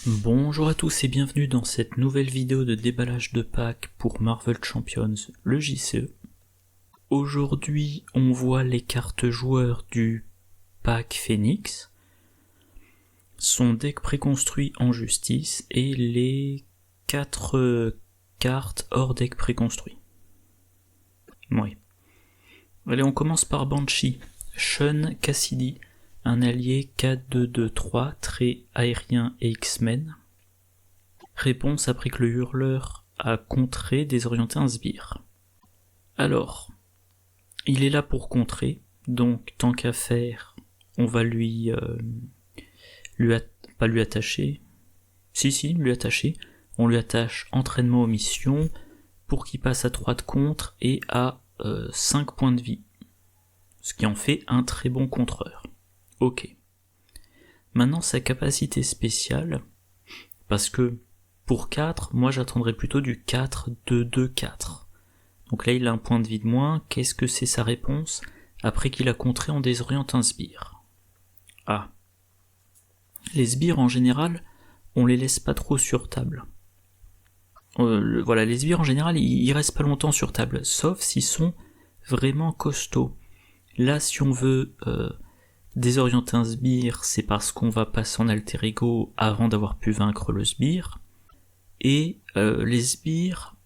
Bonjour à tous et bienvenue dans cette nouvelle vidéo de déballage de pack pour Marvel Champions, le JCE. Aujourd'hui, on voit les cartes joueurs du pack Phoenix, son deck préconstruit en justice et les 4 cartes hors deck préconstruit. Oui. Allez, on commence par Banshee, Sean Cassidy, un allié 4-2-2-3, très aérien et X-Men. Réponse après que le hurleur a contré, désorienté un sbire. Alors, il est là pour contrer, donc tant qu'à faire, on va lui attacher. Lui attacher. On lui attache entraînement aux missions pour qu'il passe à 3 de contre et à 5 points de vie. Ce qui en fait un très bon contreur. Ok. Maintenant sa capacité spéciale, parce que pour 4, moi j'attendrais plutôt du 4-2-2-4. Donc là il a un point de vie de moins, qu'est-ce que c'est sa réponse après qu'il a contré en désorientant un sbire? Ah. Les sbires en général, on les laisse pas trop sur table. Voilà, les sbires en général, ils restent pas longtemps sur table, sauf s'ils sont vraiment costauds. Là, si on veut désorienter un sbire, c'est parce qu'on va passer en alter ego avant d'avoir pu vaincre le sbire. Et les sbires,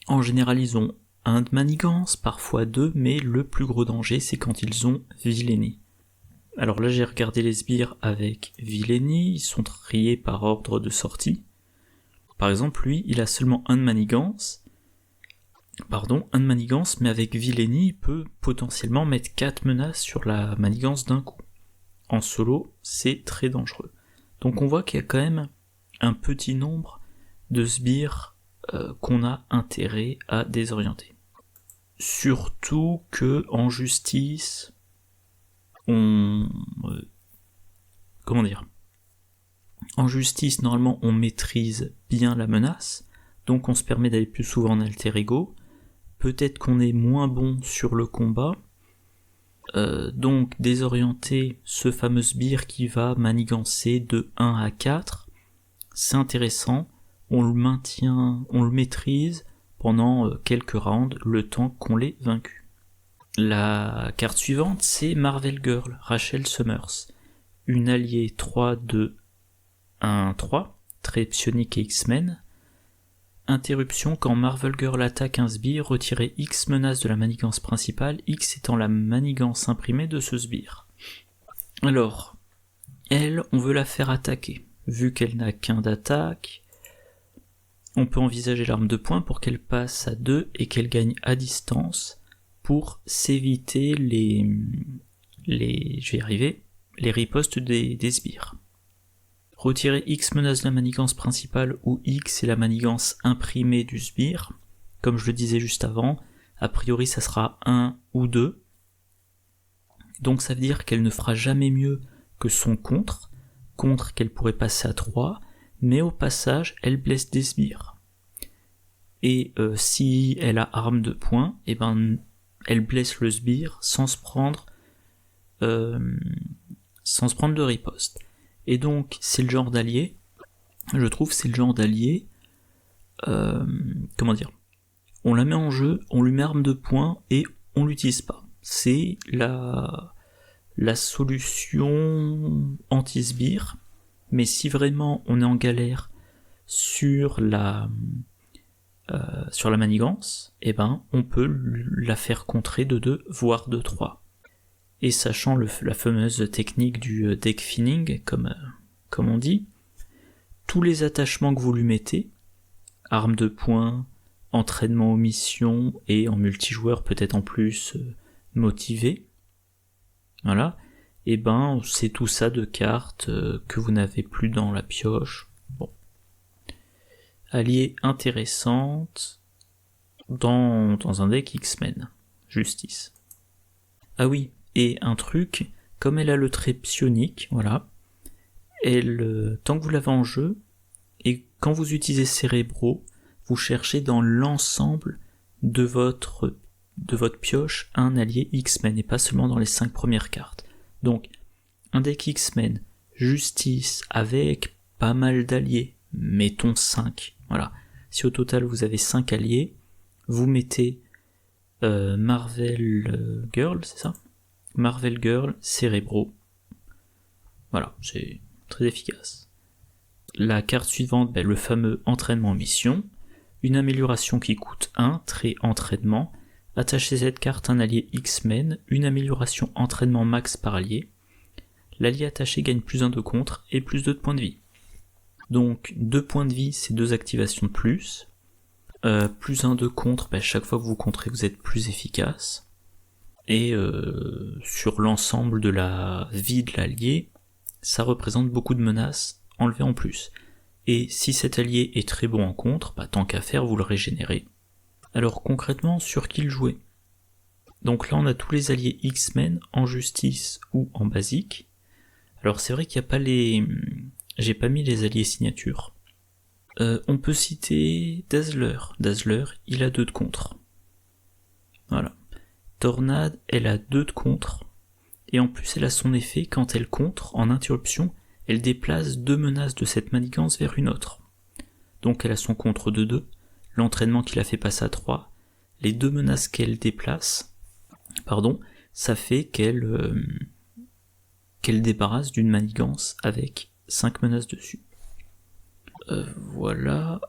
en général, ils ont un de manigance, parfois 2, mais le plus gros danger, c'est quand ils ont vilainie. Alors là, j'ai regardé les sbires avec vilainie, ils sont triés par ordre de sortie. Par exemple, lui, il a seulement un de manigance, mais avec vilainie, il peut potentiellement mettre 4 menaces sur la manigance d'un coup. En solo, c'est très dangereux. Donc on voit qu'il y a quand même un petit nombre de sbires qu'on a intérêt à désorienter. Surtout que en justice, en justice, normalement, on maîtrise bien la menace, donc on se permet d'aller plus souvent en alter ego. Peut-être qu'on est moins bon sur le combat, donc désorienter ce fameux sbire qui va manigancer de 1 à 4, c'est intéressant, on le maintient, on le maîtrise pendant quelques rounds, le temps qu'on l'ait vaincu. La carte suivante, c'est Marvel Girl, Rachel Summers, une alliée 3-2-1-3, très psionique et X-Men. Interruption, quand Marvel Girl attaque un sbire, retirez X menaces de la manigance principale, X étant la manigance imprimée de ce sbire. Alors, elle, on veut la faire attaquer. Vu qu'elle n'a qu'un d'attaque, on peut envisager l'arme de poing pour qu'elle passe à 2 et qu'elle gagne à distance pour s'éviter les ripostes des sbires. Retirer X menace de la manigance principale où X est la manigance imprimée du sbire. Comme je le disais juste avant, a priori ça sera 1 ou 2. Donc ça veut dire qu'elle ne fera jamais mieux que son contre qu'elle pourrait passer à 3, mais au passage elle blesse des sbires. Et si elle a arme de poing, elle blesse le sbire sans se prendre de riposte. Et donc, c'est le genre d'allié, on la met en jeu, on lui met arme de poing et on l'utilise pas. C'est la solution anti-sbire, mais si vraiment on est en galère sur la manigance, on peut la faire contrer de 2, voire de 3. Et sachant la fameuse technique du deck thinning, comme on dit, tous les attachements que vous lui mettez, arme de poing, entraînement aux missions, et en multijoueur peut-être en plus motivé, voilà, c'est tout ça de cartes que vous n'avez plus dans la pioche. Bon. Alliée intéressante dans un deck X-Men, justice. Ah oui, et un truc, comme elle a le trait psionique, voilà, tant que vous l'avez en jeu, et quand vous utilisez cérébraux, vous cherchez dans l'ensemble de votre pioche un allié X-Men, et pas seulement dans les 5 premières cartes. Donc, un deck X-Men, justice, avec pas mal d'alliés, mettons 5, voilà. Si au total vous avez 5 alliés, vous mettez Marvel Girl, c'est ça ? Marvel Girl, Cerebro. Voilà, c'est très efficace. La carte suivante, le fameux entraînement mission. Une amélioration qui coûte 1, trait entraînement. Attachez cette carte à un allié X-Men, une amélioration entraînement max par allié. L'allié attaché gagne plus 1 de contre et plus 2 de points de vie. Donc 2 points de vie, c'est 2 activations de plus. Plus 1 de contre, chaque fois que vous contrez, vous êtes plus efficace. Et sur l'ensemble de la vie de l'allié, ça représente beaucoup de menaces enlevées en plus. Et si cet allié est très bon en contre, tant qu'à faire, vous le régénérez. Alors concrètement, sur qui le jouer ? Donc là on a tous les alliés X-Men en justice ou en basique. Alors c'est vrai qu'il n'y a pas les... J'ai pas mis les alliés signatures. On peut citer Dazzler. Dazzler, il a 2 de contre. Voilà. Tornade, elle a 2 de contre. Et en plus elle a son effet, quand elle contre, en interruption, elle déplace 2 menaces de cette manigance vers une autre. Donc elle a son contre de 2, l'entraînement qui la fait passer à 3, les 2 menaces qu'elle déplace, ça fait qu'elle débarrasse d'une manigance avec 5 menaces dessus. Voilà.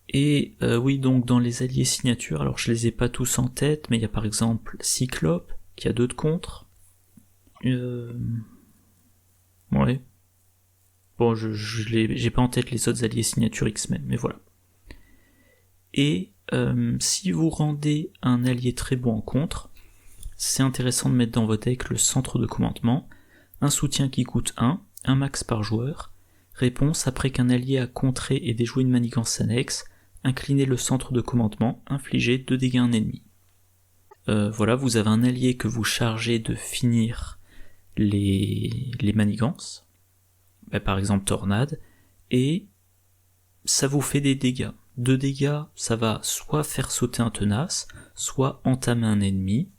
Et oui, donc dans les alliés signatures, alors je les ai pas tous en tête, mais il y a par exemple Cyclope, qui a 2 de contre. Ouais. Bon, j'ai pas en tête les autres alliés signatures X-Men, mais voilà. Et si vous rendez un allié très bon en contre, c'est intéressant de mettre dans votre deck le centre de commandement, un soutien qui coûte 1, un max par joueur. Réponse, après qu'un allié a contré et déjoué une manigance annexe, inclinez le centre de commandement, infligez 2 dégâts à un ennemi. Voilà, vous avez un allié que vous chargez de finir les manigances, par exemple Tornade, et ça vous fait des dégâts. 2 dégâts, ça va soit faire sauter un tenace, soit entamer un ennemi,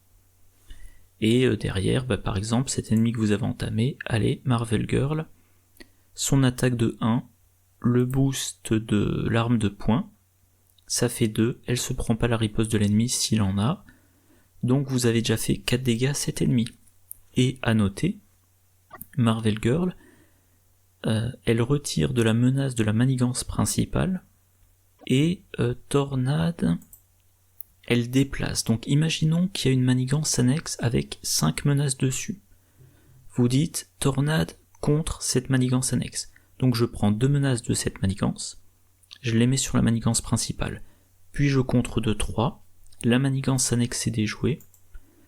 et derrière, par exemple, cet ennemi que vous avez entamé, allez, Marvel Girl, son attaque de 1, le boost de l'arme de poing, ça fait 2, elle se prend pas la riposte de l'ennemi s'il en a, donc vous avez déjà fait 4 dégâts à cet ennemi. Et à noter, Marvel Girl, elle retire de la menace de la manigance principale, et Tornade, elle déplace. Donc imaginons qu'il y a une manigance annexe avec 5 menaces dessus. Vous dites Tornade contre cette manigance annexe. Donc je prends 2 menaces de cette manigance, je les mets sur la manigance principale, puis je contre de 3, la manigance annexe est déjouée,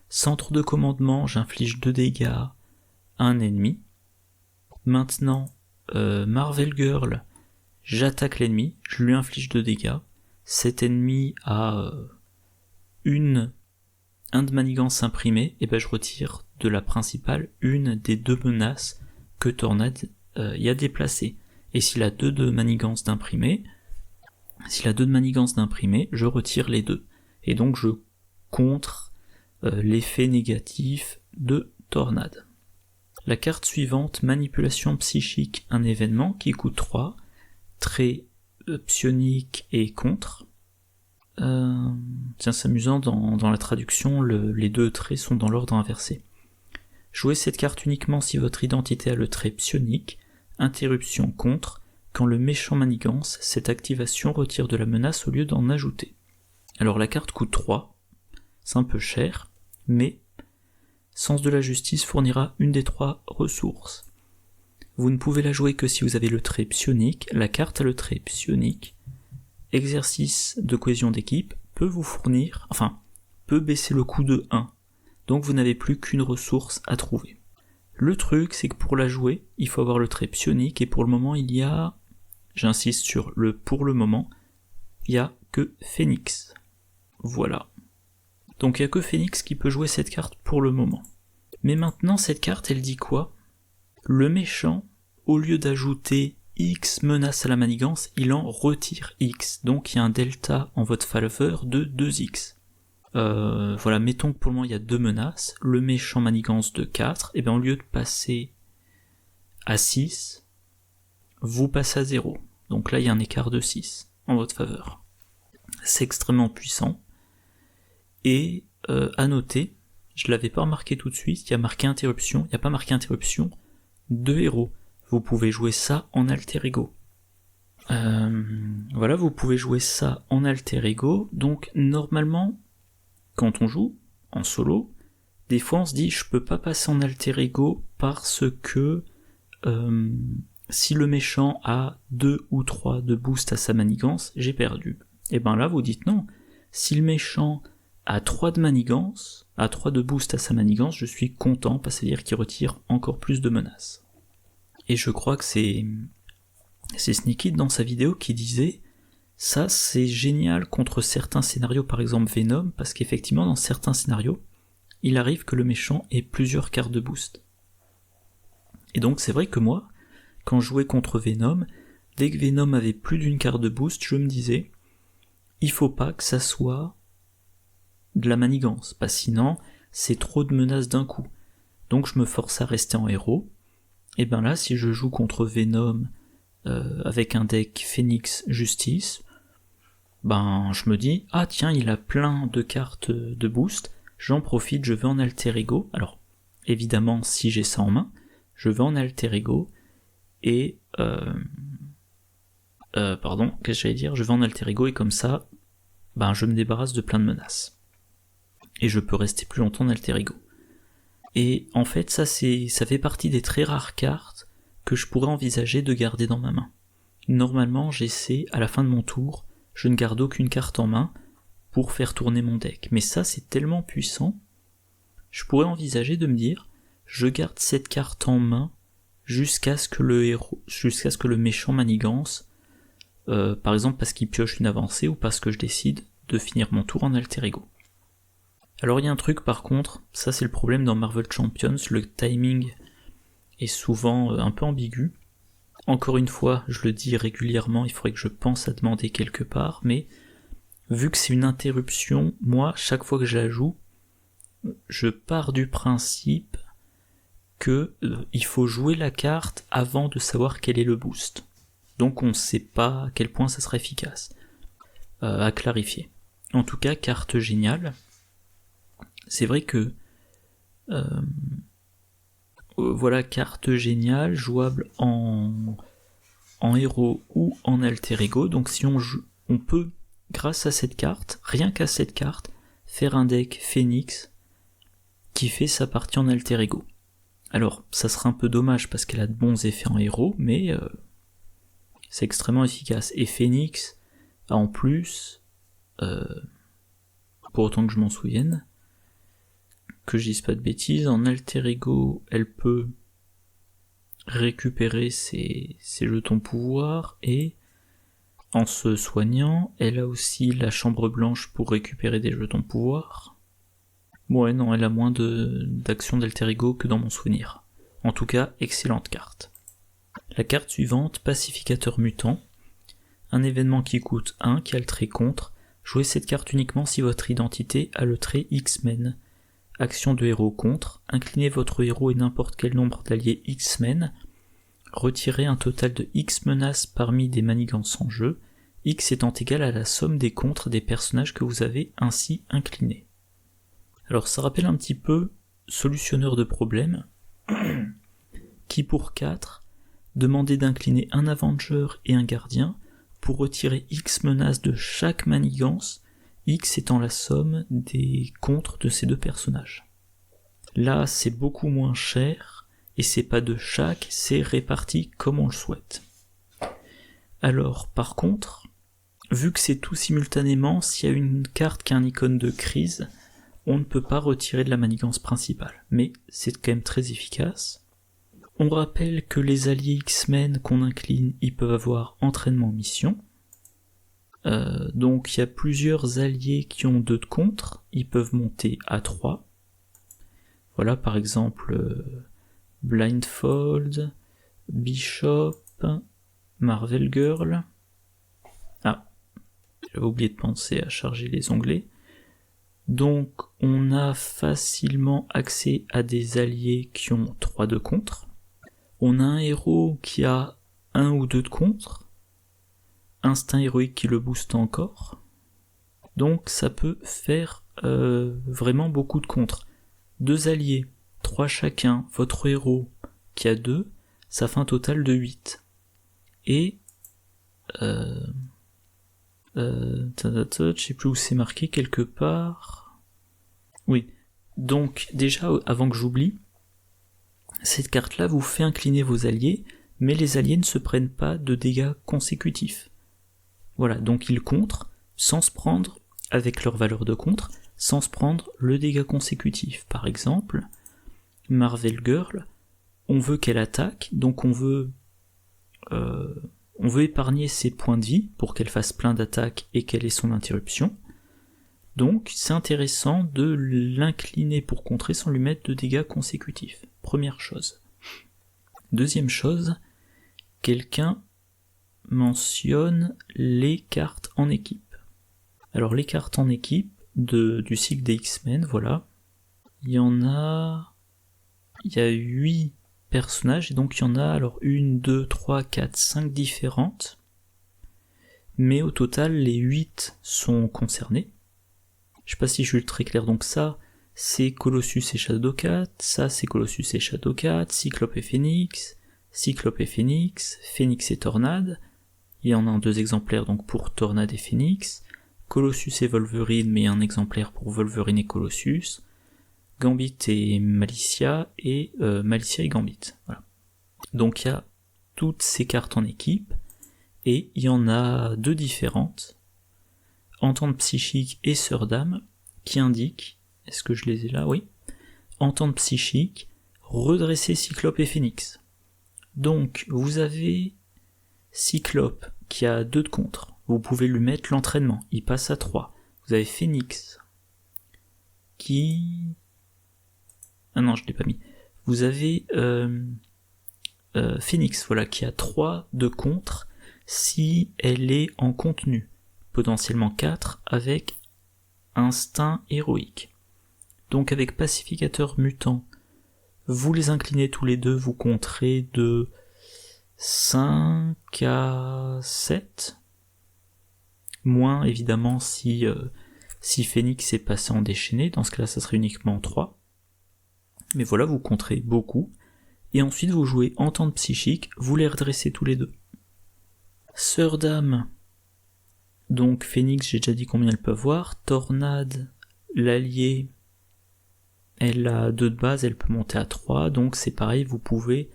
centre de commandement, j'inflige 2 dégâts à un ennemi. Maintenant, Marvel Girl, j'attaque l'ennemi, je lui inflige 2 dégâts, cet ennemi a un de manigance imprimé, et je retire de la principale une des 2 menaces que Tornade y a déplacées. Et s'il a 2 de manigance d'imprimé, je retire les 2. Et donc je contre l'effet négatif de Tornade. La carte suivante, manipulation psychique, un événement qui coûte 3, trait psionique et contre. C'est amusant, dans la traduction, les 2 traits sont dans l'ordre inversé. Jouez cette carte uniquement si votre identité a le trait psionique, interruption contre, quand le méchant manigance, cette activation retire de la menace au lieu d'en ajouter. Alors la carte coûte 3, c'est un peu cher, mais Sens de la Justice fournira une des 3 ressources. Vous ne pouvez la jouer que si vous avez le trait psionique, la carte a le trait psionique. Exercice de cohésion d'équipe peut baisser le coût de 1, donc vous n'avez plus qu'une ressource à trouver. Le truc, c'est que pour la jouer, il faut avoir le trait psionique, et pour le moment, j'insiste sur le pour le moment, il n'y a que Phoenix. Voilà. Donc il n'y a que Phoenix qui peut jouer cette carte pour le moment. Mais maintenant, cette carte, elle dit quoi ? Le méchant, au lieu d'ajouter X menace à la manigance, il en retire X. Donc il y a un delta en votre faveur de 2X. Voilà, mettons que pour le moment il y a 2 menaces, le méchant manigance de 4, et bien au lieu de passer à 6, vous passez à 0. Donc là, il y a un écart de 6 en votre faveur. C'est extrêmement puissant. Et à noter, je l'avais pas remarqué tout de suite, il y a marqué interruption, il n'y a pas marqué interruption de héros. Vous pouvez jouer ça en alter ego. Voilà, vous pouvez jouer ça en alter ego. Donc normalement, quand on joue en solo, des fois on se dit je peux pas passer en alter ego parce que si le méchant a 2 ou 3 de boost à sa manigance, j'ai perdu. Et ben là vous dites non, si le méchant a 3 de manigance, a 3 de boost à sa manigance, je suis content parce que ça veut dire qu'il retire encore plus de menaces. Et je crois que c'est Sneaky dans sa vidéo qui disait ça c'est génial contre certains scénarios, par exemple Venom, parce qu'effectivement dans certains scénarios, il arrive que le méchant ait plusieurs cartes de boost. Et donc c'est vrai que moi, quand je jouais contre Venom, dès que Venom avait plus d'une carte de boost, je me disais, il faut pas que ça soit de la manigance, parce que sinon c'est trop de menaces d'un coup. Donc je me force à rester en héros, et ben là si je joue contre Venom avec un deck Phoenix Justice, ben je me dis, ah tiens il a plein de cartes de boost, j'en profite, je vais en alter ego. Alors évidemment si j'ai ça en main, je vais en alter ego, et qu'est-ce que j'allais dire, je vais en alter ego et comme ça, ben je me débarrasse de plein de menaces. Et je peux rester plus longtemps en alter ego. Et en fait ça fait partie des très rares cartes que je pourrais envisager de garder dans ma main. Normalement j'essaie, à la fin de mon tour, je ne garde aucune carte en main pour faire tourner mon deck. Mais ça c'est tellement puissant, je pourrais envisager de me dire, je garde cette carte en main jusqu'à ce que le méchant manigance, par exemple parce qu'il pioche une avancée ou parce que je décide de finir mon tour en alter ego. Alors il y a un truc par contre, ça c'est le problème dans Marvel Champions, le timing est souvent un peu ambigu. Encore une fois, je le dis régulièrement, il faudrait que je pense à demander quelque part, mais vu que c'est une interruption, moi, chaque fois que je la joue, je pars du principe que il faut jouer la carte avant de savoir quel est le boost. Donc on ne sait pas à quel point ça sera efficace. À clarifier. En tout cas, carte géniale. C'est vrai que voilà, carte géniale, jouable en héros ou en alter ego. Donc si on joue, on peut, grâce à cette carte, rien qu'à cette carte, faire un deck Phoenix qui fait sa partie en alter ego. Alors, ça sera un peu dommage parce qu'elle a de bons effets en héros, mais c'est extrêmement efficace. Et Phoenix a en plus, pour autant que je m'en souvienne, que je dise pas de bêtises, en alter ego, elle peut récupérer ses jetons pouvoir, et en se soignant, elle a aussi la chambre blanche pour récupérer des jetons pouvoir. Ouais, non, elle a moins d'actions d'alter ego que dans mon souvenir. En tout cas, excellente carte. La carte suivante, Pacificateur Mutant. Un événement qui coûte 1, qui a le trait contre. Jouez cette carte uniquement si votre identité a le trait X-Men. Action de héros contre. Inclinez votre héros et n'importe quel nombre d'alliés X-Men. Retirez un total de X menaces parmi des manigances en jeu. X étant égal à la somme des contres des personnages que vous avez ainsi inclinés. Alors ça rappelle un petit peu Solutionneur de problèmes, qui pour 4, demandait d'incliner un Avenger et un Gardien pour retirer X menaces de chaque manigance, X étant la somme des contres de ces deux personnages. Là c'est beaucoup moins cher, et c'est pas de chaque, c'est réparti comme on le souhaite. Alors par contre, vu que c'est tout simultanément, s'il y a une carte qui a un icône de crise, on ne peut pas retirer de la manigance principale, mais c'est quand même très efficace. On rappelle que les alliés X-Men qu'on incline, ils peuvent avoir entraînement mission. Donc il y a plusieurs alliés qui ont 2 de contre, ils peuvent monter à 3. Voilà par exemple Blindfold, Bishop, Marvel Girl. Ah, j'avais oublié de penser à charger les onglets. Donc on a facilement accès à des alliés qui ont 3 de contre. On a un héros qui a 1 ou 2 de contre, instinct héroïque qui le booste encore, donc ça peut faire vraiment beaucoup de contre. 2 alliés, 3 chacun, votre héros qui a 2, ça fait un total de 8. Et je sais plus où c'est marqué, quelque part. Oui, donc déjà avant que j'oublie, cette carte-là vous fait incliner vos alliés, mais les alliés ne se prennent pas de dégâts consécutifs. Voilà, donc ils contrent sans se prendre, avec leur valeur de contre, sans se prendre le dégât consécutif. Par exemple, Marvel Girl, on veut qu'elle attaque, donc on veut épargner ses points de vie pour qu'elle fasse plein d'attaques et qu'elle ait son interruption. Donc c'est intéressant de l'incliner pour contrer sans lui mettre de dégâts consécutifs. Première chose. Deuxième chose, quelqu'un mentionne les cartes en équipe. Alors les cartes en équipe du cycle des X-Men, voilà. Il y a 8 personnages, et donc il y en a alors 1, 2, 3, 4, 5 différentes. Mais au total, les 8 sont concernés. Je sais pas si je suis très clair, donc ça, c'est Colossus et Shadowcat, ça c'est Colossus et Shadowcat, Cyclope et Phoenix, Phoenix et Tornade. Il y en a 2 exemplaires donc pour Tornade et Phoenix, Colossus et Wolverine, mais un exemplaire pour Wolverine et Colossus, Gambit et Malicia, et Malicia et Gambit. Voilà. Donc il y a toutes ces cartes en équipe, et il y en a 2 différentes, Entente psychique et Sœur d'âme, qui indiquent, est-ce que je les ai là? Oui. Entente psychique, redresser Cyclope et Phoenix. Donc vous avez Cyclope qui a 2 de contre, vous pouvez lui mettre l'entraînement, il passe à 3. Vous avez Phoenix qui... Ah non, je l'ai pas mis. Vous avez Phoenix, voilà, qui a 3 de contre si elle est en contenu. Potentiellement 4 avec instinct héroïque. Donc avec pacificateur mutant, vous les inclinez tous les deux, vous compterez de 5 à 7. Moins évidemment si Phoenix est passé en déchaîné, dans ce cas-là ça serait uniquement 3. Mais voilà, vous compterez beaucoup. Et ensuite vous jouez entente psychique, vous les redressez tous les deux. Sœur d'âme, donc Phoenix, j'ai déjà dit combien elle peut avoir. Tornade, l'allié, elle a 2 de base, elle peut monter à 3, donc c'est pareil, vous pouvez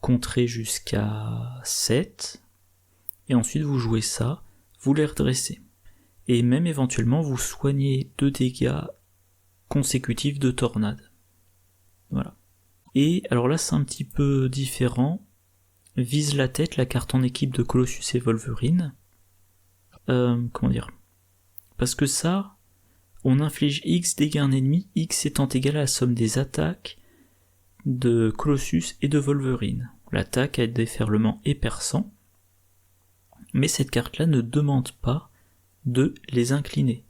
contrer jusqu'à 7, et ensuite vous jouez ça, vous les redressez. Et même éventuellement vous soignez 2 dégâts consécutifs de tornade. Voilà. Et alors là c'est un petit peu différent. Vise la tête, la carte en équipe de Colossus et Wolverine. Comment dire? Parce que ça, on inflige X dégâts à un ennemi, X étant égal à la somme des attaques de Colossus et de Wolverine. L'attaque a déferlement et perçant, mais cette carte-là ne demande pas de les incliner.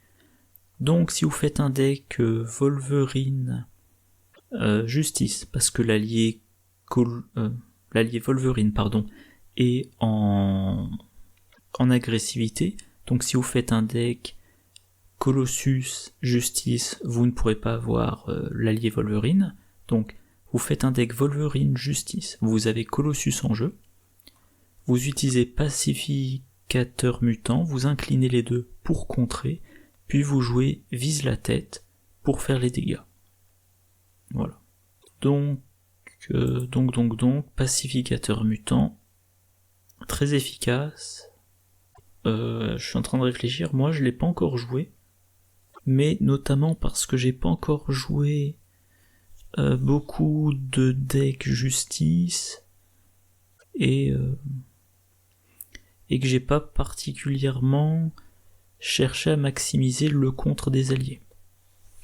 Donc si vous faites un deck Wolverine Justice, parce que l'allié Wolverine est en agressivité, donc si vous faites un deck Colossus Justice, vous ne pourrez pas avoir l'allié Wolverine, donc vous faites un deck Wolverine Justice, vous avez Colossus en jeu, vous utilisez pacificateur mutant, vous inclinez les deux pour contrer, puis vous jouez vise la tête pour faire les dégâts. Voilà. Donc, pacificateur mutant, très efficace. Je suis en train de réfléchir, moi je l'ai pas encore joué, mais notamment parce que j'ai pas encore joué beaucoup de decks justice et que j'ai pas particulièrement cherché à maximiser le contre des alliés.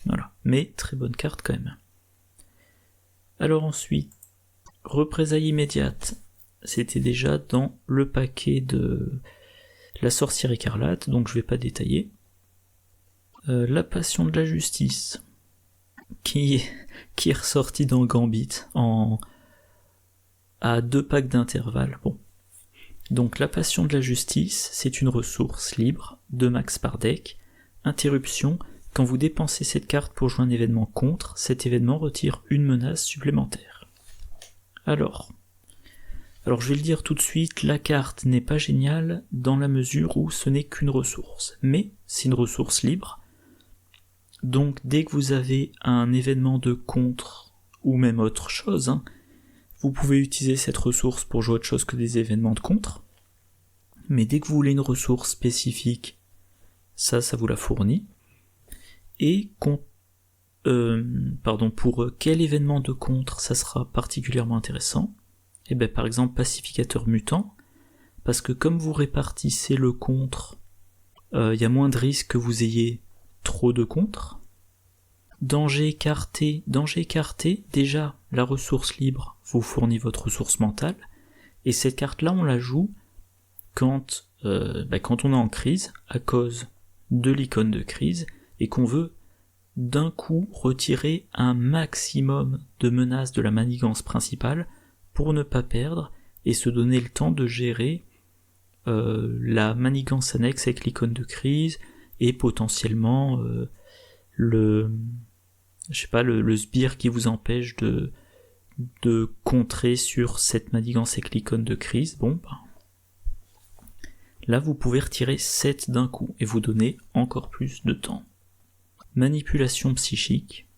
Voilà, mais très bonne carte quand même. Alors ensuite, représailles immédiate, c'était déjà dans le paquet de la sorcière écarlate, donc je vais pas détailler. La passion de la justice, qui est ressortie dans Gambit à 2 packs d'intervalle. Bon, Donc la passion de la justice, c'est une ressource libre, 2 max par deck. Interruption, quand vous dépensez cette carte pour jouer un événement contre, cet événement retire une menace supplémentaire. Alors je vais le dire tout de suite, la carte n'est pas géniale dans la mesure où ce n'est qu'une ressource, mais c'est une ressource libre. Donc dès que vous avez un événement de contre, ou même autre chose, vous pouvez utiliser cette ressource pour jouer autre chose que des événements de contre, mais dès que vous voulez une ressource spécifique, ça vous la fournit. Et pour quel événement de contre ça sera particulièrement intéressant? Et bien par exemple pacificateur mutant, parce que comme vous répartissez le contre, y a moins de risques que vous ayez trop de contre. Danger écarté, déjà la ressource libre vous fournit votre ressource mentale, et cette carte là on la joue quand on est en crise à cause de l'icône de crise et qu'on veut d'un coup retirer un maximum de menaces de la manigance principale pour ne pas perdre et se donner le temps de gérer la manigance annexe avec l'icône de crise et potentiellement le sbire qui vous empêche de contrer sur cette manigance avec l'icône de crise. Là vous pouvez retirer 7 d'un coup et vous donner encore plus de temps. Manipulation psychique.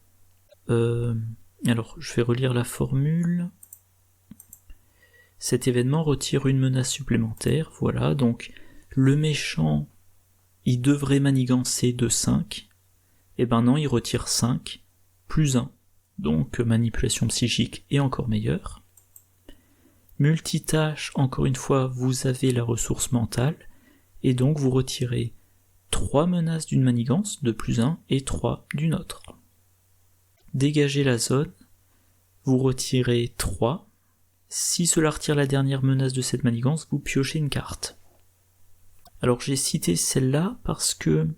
Alors je vais relire la formule. Cet événement retire une menace supplémentaire, voilà, donc le méchant, il devrait manigancer de 5, et ben non, il retire 5, plus 1, donc manipulation psychique est encore meilleure. Multitâche, encore une fois, vous avez la ressource mentale, et donc vous retirez 3 menaces d'une manigance, de plus 1, et 3 d'une autre. Dégager la zone, vous retirez 3, si cela retire la dernière menace de cette manigance, vous piochez une carte. Alors j'ai cité celle-là parce que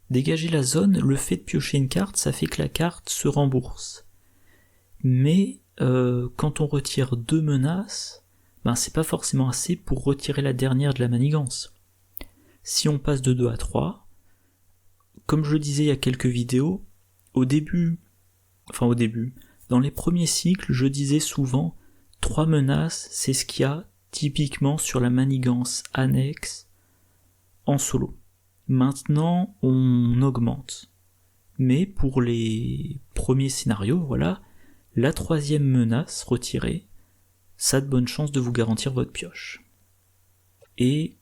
dégager la zone, le fait de piocher une carte, ça fait que la carte se rembourse. Mais quand on retire 2 menaces, c'est pas forcément assez pour retirer la dernière de la manigance. Si on passe de 2 à 3, comme je le disais il y a quelques vidéos, au début, dans les premiers cycles, je disais souvent 3 menaces, c'est ce qu'il y a typiquement sur la manigance annexe en solo. Maintenant, on augmente. Mais pour les premiers scénarios, voilà, la 3e menace retirée, ça a de bonnes chances de vous garantir votre pioche. Et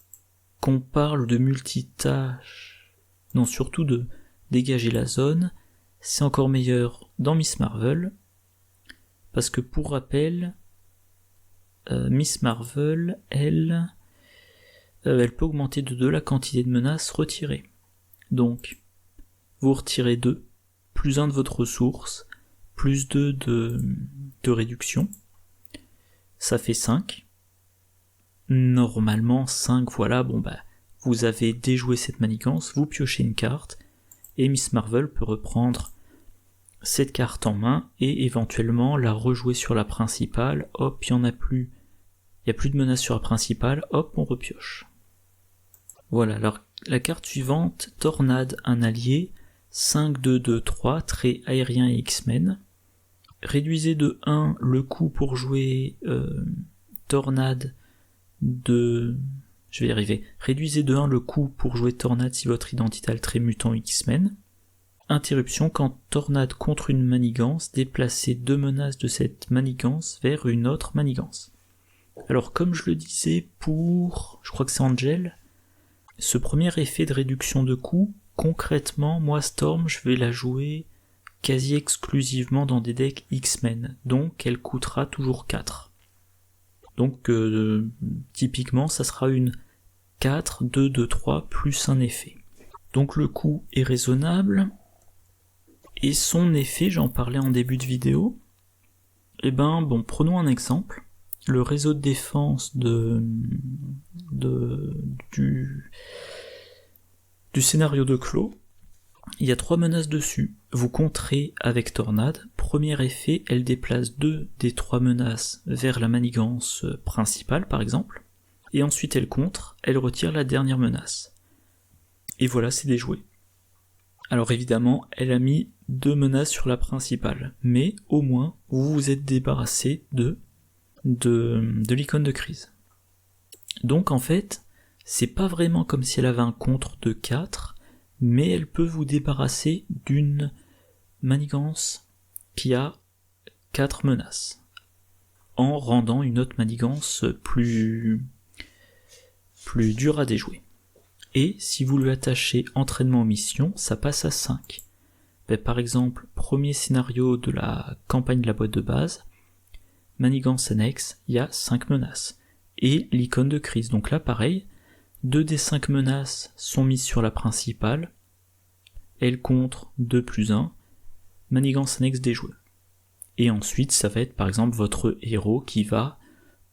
qu'on parle de multitâche, non surtout de dégager la zone, c'est encore meilleur dans Miss Marvel, parce que pour rappel, Miss Marvel, elle peut augmenter de 2 la quantité de menaces retirées. Donc, vous retirez 2, plus 1 de votre ressource, plus 2 de réduction, ça fait 5. Normalement, 5, voilà, vous avez déjoué cette manigance, vous piochez une carte, et Miss Marvel peut reprendre cette carte en main, et éventuellement la rejouer sur la principale, hop, il n'y a plus de menace sur la principale, hop, on repioche. Voilà, alors la carte suivante, Tornade, un allié, 5-2-2-3, trait aérien et X-Men. Réduisez de 1 le coût pour jouer Tornade Réduisez de 1 le coût pour jouer Tornade si votre identité a le trait mutant X-Men. Interruption, quand Tornade contre une manigance, déplacez 2 menaces de cette manigance vers une autre manigance. Alors comme je le disais pour, je crois que c'est Angel, ce premier effet de réduction de coût, concrètement, moi Storm, je vais la jouer quasi exclusivement dans des decks X-Men, donc elle coûtera toujours 4. Donc typiquement ça sera une 4, 2, 2, 3 plus un effet. Donc le coût est raisonnable, et son effet, j'en parlais en début de vidéo, prenons un exemple. Le réseau de défense du scénario de Clos, il y a 3 menaces dessus. Vous contrez avec Tornade. Premier effet, elle déplace 2 des 3 menaces vers la manigance principale, par exemple. et ensuite elle contre, elle retire la dernière menace. Et voilà, c'est déjoué. Alors évidemment, elle a mis 2 menaces sur la principale, mais au moins, vous vous êtes débarrassé de l'icône de crise. Donc en fait, c'est pas vraiment comme si elle avait un contre de 4, mais elle peut vous débarrasser d'une manigance qui a 4 menaces, en rendant une autre manigance plus dure à déjouer. Et si vous lui attachez entraînement mission, ça passe à 5. Par exemple, premier scénario de la campagne de la boîte de base, manigance annexe, il y a 5 menaces. Et l'icône de crise, donc là pareil, 2 des 5 menaces sont mises sur la principale, elle contre 2 plus 1, manigance annexe déjouée. Et ensuite, ça va être par exemple votre héros qui va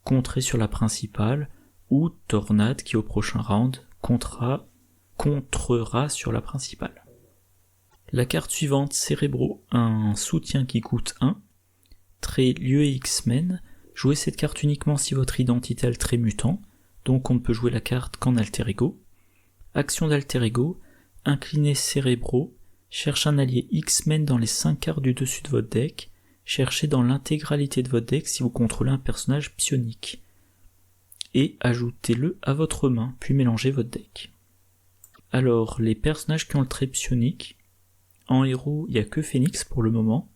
contrer sur la principale, ou Tornade qui au prochain round contrera sur la principale. La carte suivante, Cérébro, un soutien qui coûte 1, trait lieu et X-Men. Jouez cette carte uniquement si votre identité a le trait mutant, donc on ne peut jouer la carte qu'en alter ego. Action d'alter ego, inclinez Cérébro, cherche un allié X-Men dans les 5 cartes du dessus de votre deck, cherchez dans l'intégralité de votre deck si vous contrôlez un personnage psionique. Et ajoutez-le à votre main, puis mélangez votre deck. Alors, les personnages qui ont le trait psionique, en héros, il n'y a que Phoenix pour le moment,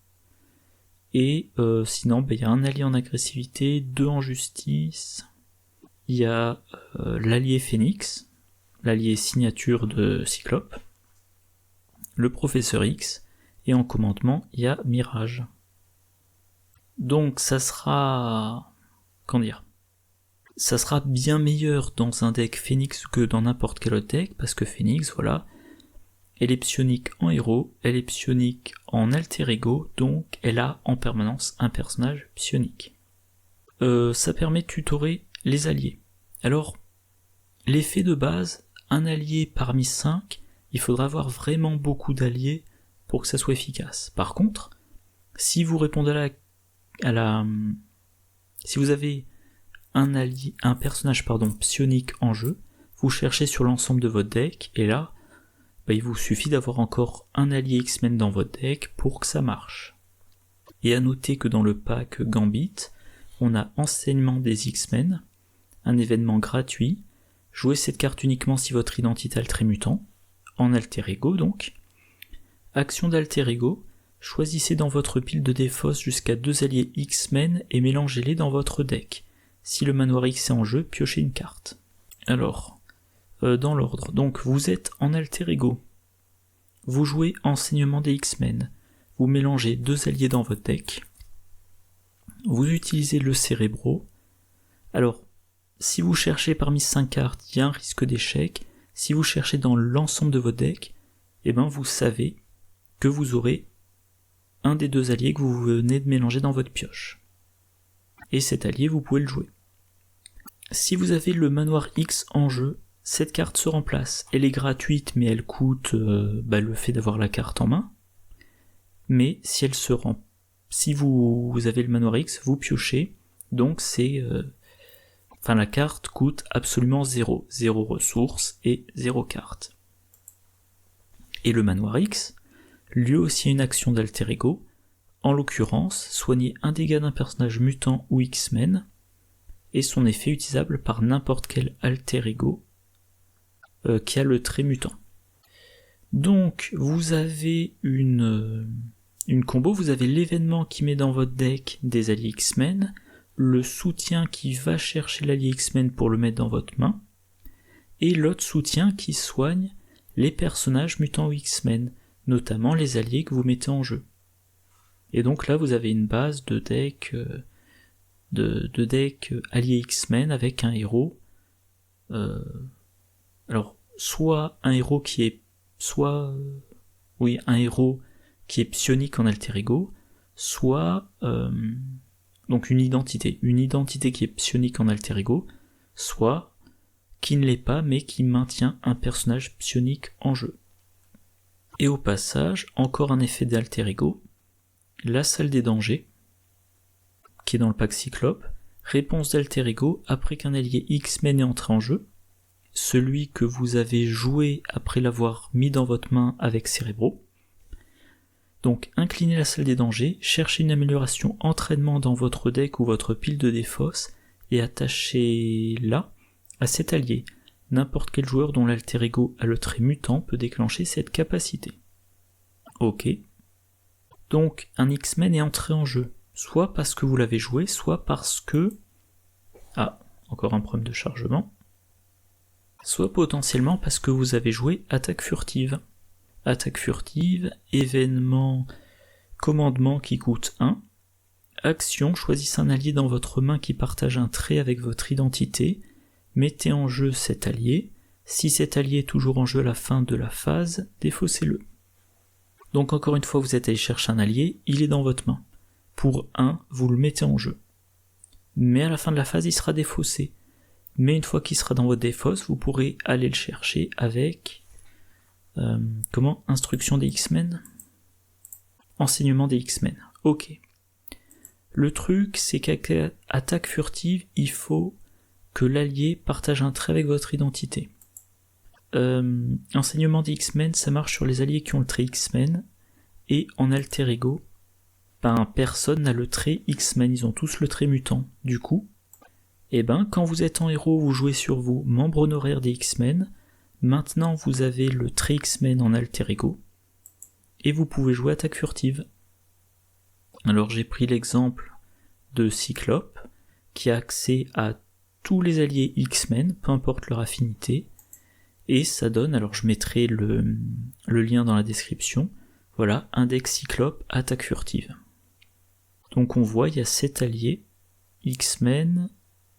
et sinon, il y a un allié en agressivité, 2 en justice, il y a l'allié Phoenix, l'allié signature de Cyclope, le Professeur X, et en commandement, il y a Mirage. Donc ça sera... ça sera bien meilleur dans un deck Phoenix que dans n'importe quel autre deck, parce que Phoenix, voilà, elle est psionique en héros, elle est psionique en alter ego, donc elle a en permanence un personnage psionique. Ça permet de tutorer les alliés. Alors, l'effet de base, un allié parmi 5, il faudra avoir vraiment beaucoup d'alliés pour que ça soit efficace. Par contre, si vous répondez si vous avez un personnage psionique en jeu, vous cherchez sur l'ensemble de votre deck, et là, il vous suffit d'avoir encore un allié X-Men dans votre deck pour que ça marche. Et à noter que dans le pack Gambit, on a Enseignement des X-Men, un événement gratuit, jouez cette carte uniquement si votre identité a le trait mutant, en alter ego donc. Action d'alter ego, choisissez dans votre pile de défausse jusqu'à 2 alliés X-Men et mélangez-les dans votre deck. Si le manoir X est en jeu, piochez une carte. Alors, dans l'ordre, donc vous êtes en alter ego. Vous jouez Enseignement des X-Men. Vous mélangez 2 alliés dans votre deck. Vous utilisez le Cérébro. Alors, si vous cherchez parmi 5 cartes, il y a un risque d'échec. Si vous cherchez dans l'ensemble de votre deck, vous savez que vous aurez un des 2 alliés que vous venez de mélanger dans votre pioche. Et cet allié, vous pouvez le jouer. Si vous avez le manoir X en jeu, cette carte se remplace. Elle est gratuite, mais elle coûte le fait d'avoir la carte en main. Mais si elle se rend, si vous avez le manoir X, vous piochez. Donc c'est... la carte coûte absolument 0. 0 ressources et 0 carte. Et le manoir X, lui aussi a une action d'alter ego. En l'occurrence, soigner un dégât d'un personnage mutant ou X-Men, et son effet utilisable par n'importe quel alter ego qui a le trait mutant. Donc vous avez une combo, vous avez l'événement qui met dans votre deck des alliés X-Men, le soutien qui va chercher l'allié X-Men pour le mettre dans votre main, et l'autre soutien qui soigne les personnages mutants ou X-Men, notamment les alliés que vous mettez en jeu. Et donc là vous avez une base de deck allié X-Men avec un héros. Alors soit un héros qui est un héros qui est psionique en alter ego, soit donc une identité qui est psionique en alter ego, soit qui ne l'est pas mais qui maintient un personnage psionique en jeu. Et au passage, encore un effet d'alter ego, la salle des dangers, qui est dans le pack Cyclope, Réponse d'Alter Ego, après qu'un allié X-Men est entré en jeu, celui que vous avez joué après l'avoir mis dans votre main avec Cérébro. Donc inclinez la salle des dangers, cherchez une amélioration entraînement dans votre deck ou votre pile de défausse et attachez-la à cet allié. N'importe quel joueur dont l'alter ego a le trait mutant peut déclencher cette capacité. Ok. Donc un X-Men est entré en jeu, soit parce que vous l'avez joué, soit parce que... Ah, encore un problème de chargement. Soit potentiellement parce que vous avez joué attaque furtive. Attaque furtive, événement, commandement qui coûte 1. Action, choisissez un allié dans votre main qui partage un trait avec votre identité. Mettez en jeu cet allié. Si cet allié est toujours en jeu à la fin de la phase, défaussez-le. Donc encore une fois, vous êtes allé chercher un allié, il est dans votre main. Pour 1, vous le mettez en jeu. Mais à la fin de la phase, il sera défaussé. Mais une fois qu'il sera dans votre défausse, vous pourrez aller le chercher avec... Instruction des X-Men? Enseignement des X-Men. Ok. Le truc, c'est qu'à attaque furtive, il faut que l'allié partage un trait avec votre identité. Enseignement des X-Men, ça marche sur les alliés qui ont le trait X-Men, et en alter ego, personne n'a le trait X-Men, ils ont tous le trait mutant. Du coup, quand vous êtes en héros, vous jouez sur vous, membre honoraire des X-Men. Maintenant, vous avez le trait X-Men en alter ego, et vous pouvez jouer attaque furtive. Alors j'ai pris l'exemple de Cyclope, qui a accès à tous les alliés X-Men, peu importe leur affinité, et ça donne, alors je mettrai le lien dans la description, voilà, index Cyclope, attaque furtive. Donc on voit, il y a 7 alliés, X-Men,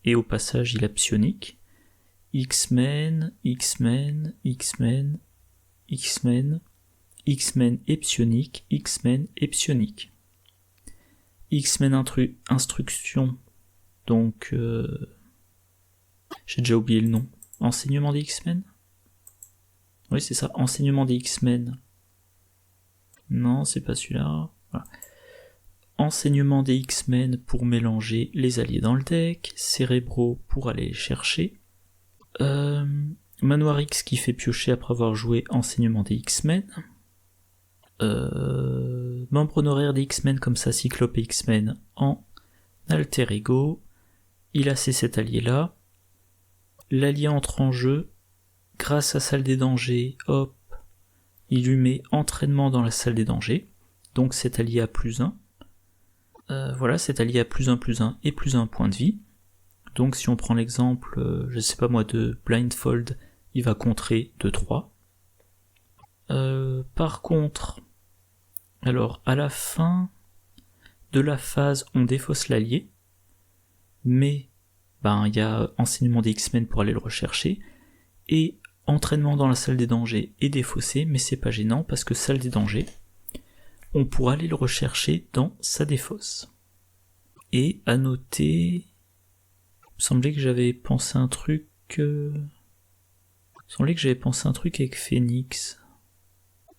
et au passage il a psionique, X-Men, X-Men, X-Men, X-Men, X-Men et psionique, X-Men et psionique. X-Men instruction, donc j'ai déjà oublié le nom. Enseignement des X-Men? Oui, c'est ça, enseignement des X-Men. Non, c'est pas celui-là. Voilà. Enseignement des X-Men pour mélanger les alliés dans le deck, Cérébro pour aller les chercher. Manoir X qui fait piocher après avoir joué enseignement des X-Men. Membre honoraire des X-Men comme ça, Cyclope et X-Men en alter ego. Il a ces 7 alliés là. L'allié entre en jeu. Grâce à salle des dangers, hop, il lui met entraînement dans la salle des dangers. Donc cet allié a plus 1. Voilà, cet allié a plus 1 et plus 1 point de vie. Donc si on prend l'exemple, je sais pas moi, de Blindfold, il va contrer de 3. Par contre, alors à la fin de la phase, on défausse l'allié, mais il y a enseignement des X-Men pour aller le rechercher, et entraînement dans la salle des dangers est défaussé, mais c'est pas gênant parce que salle des dangers, on pourra aller le rechercher dans sa défausse. Et à noter... Il me semblait que j'avais pensé un truc... avec Phoenix.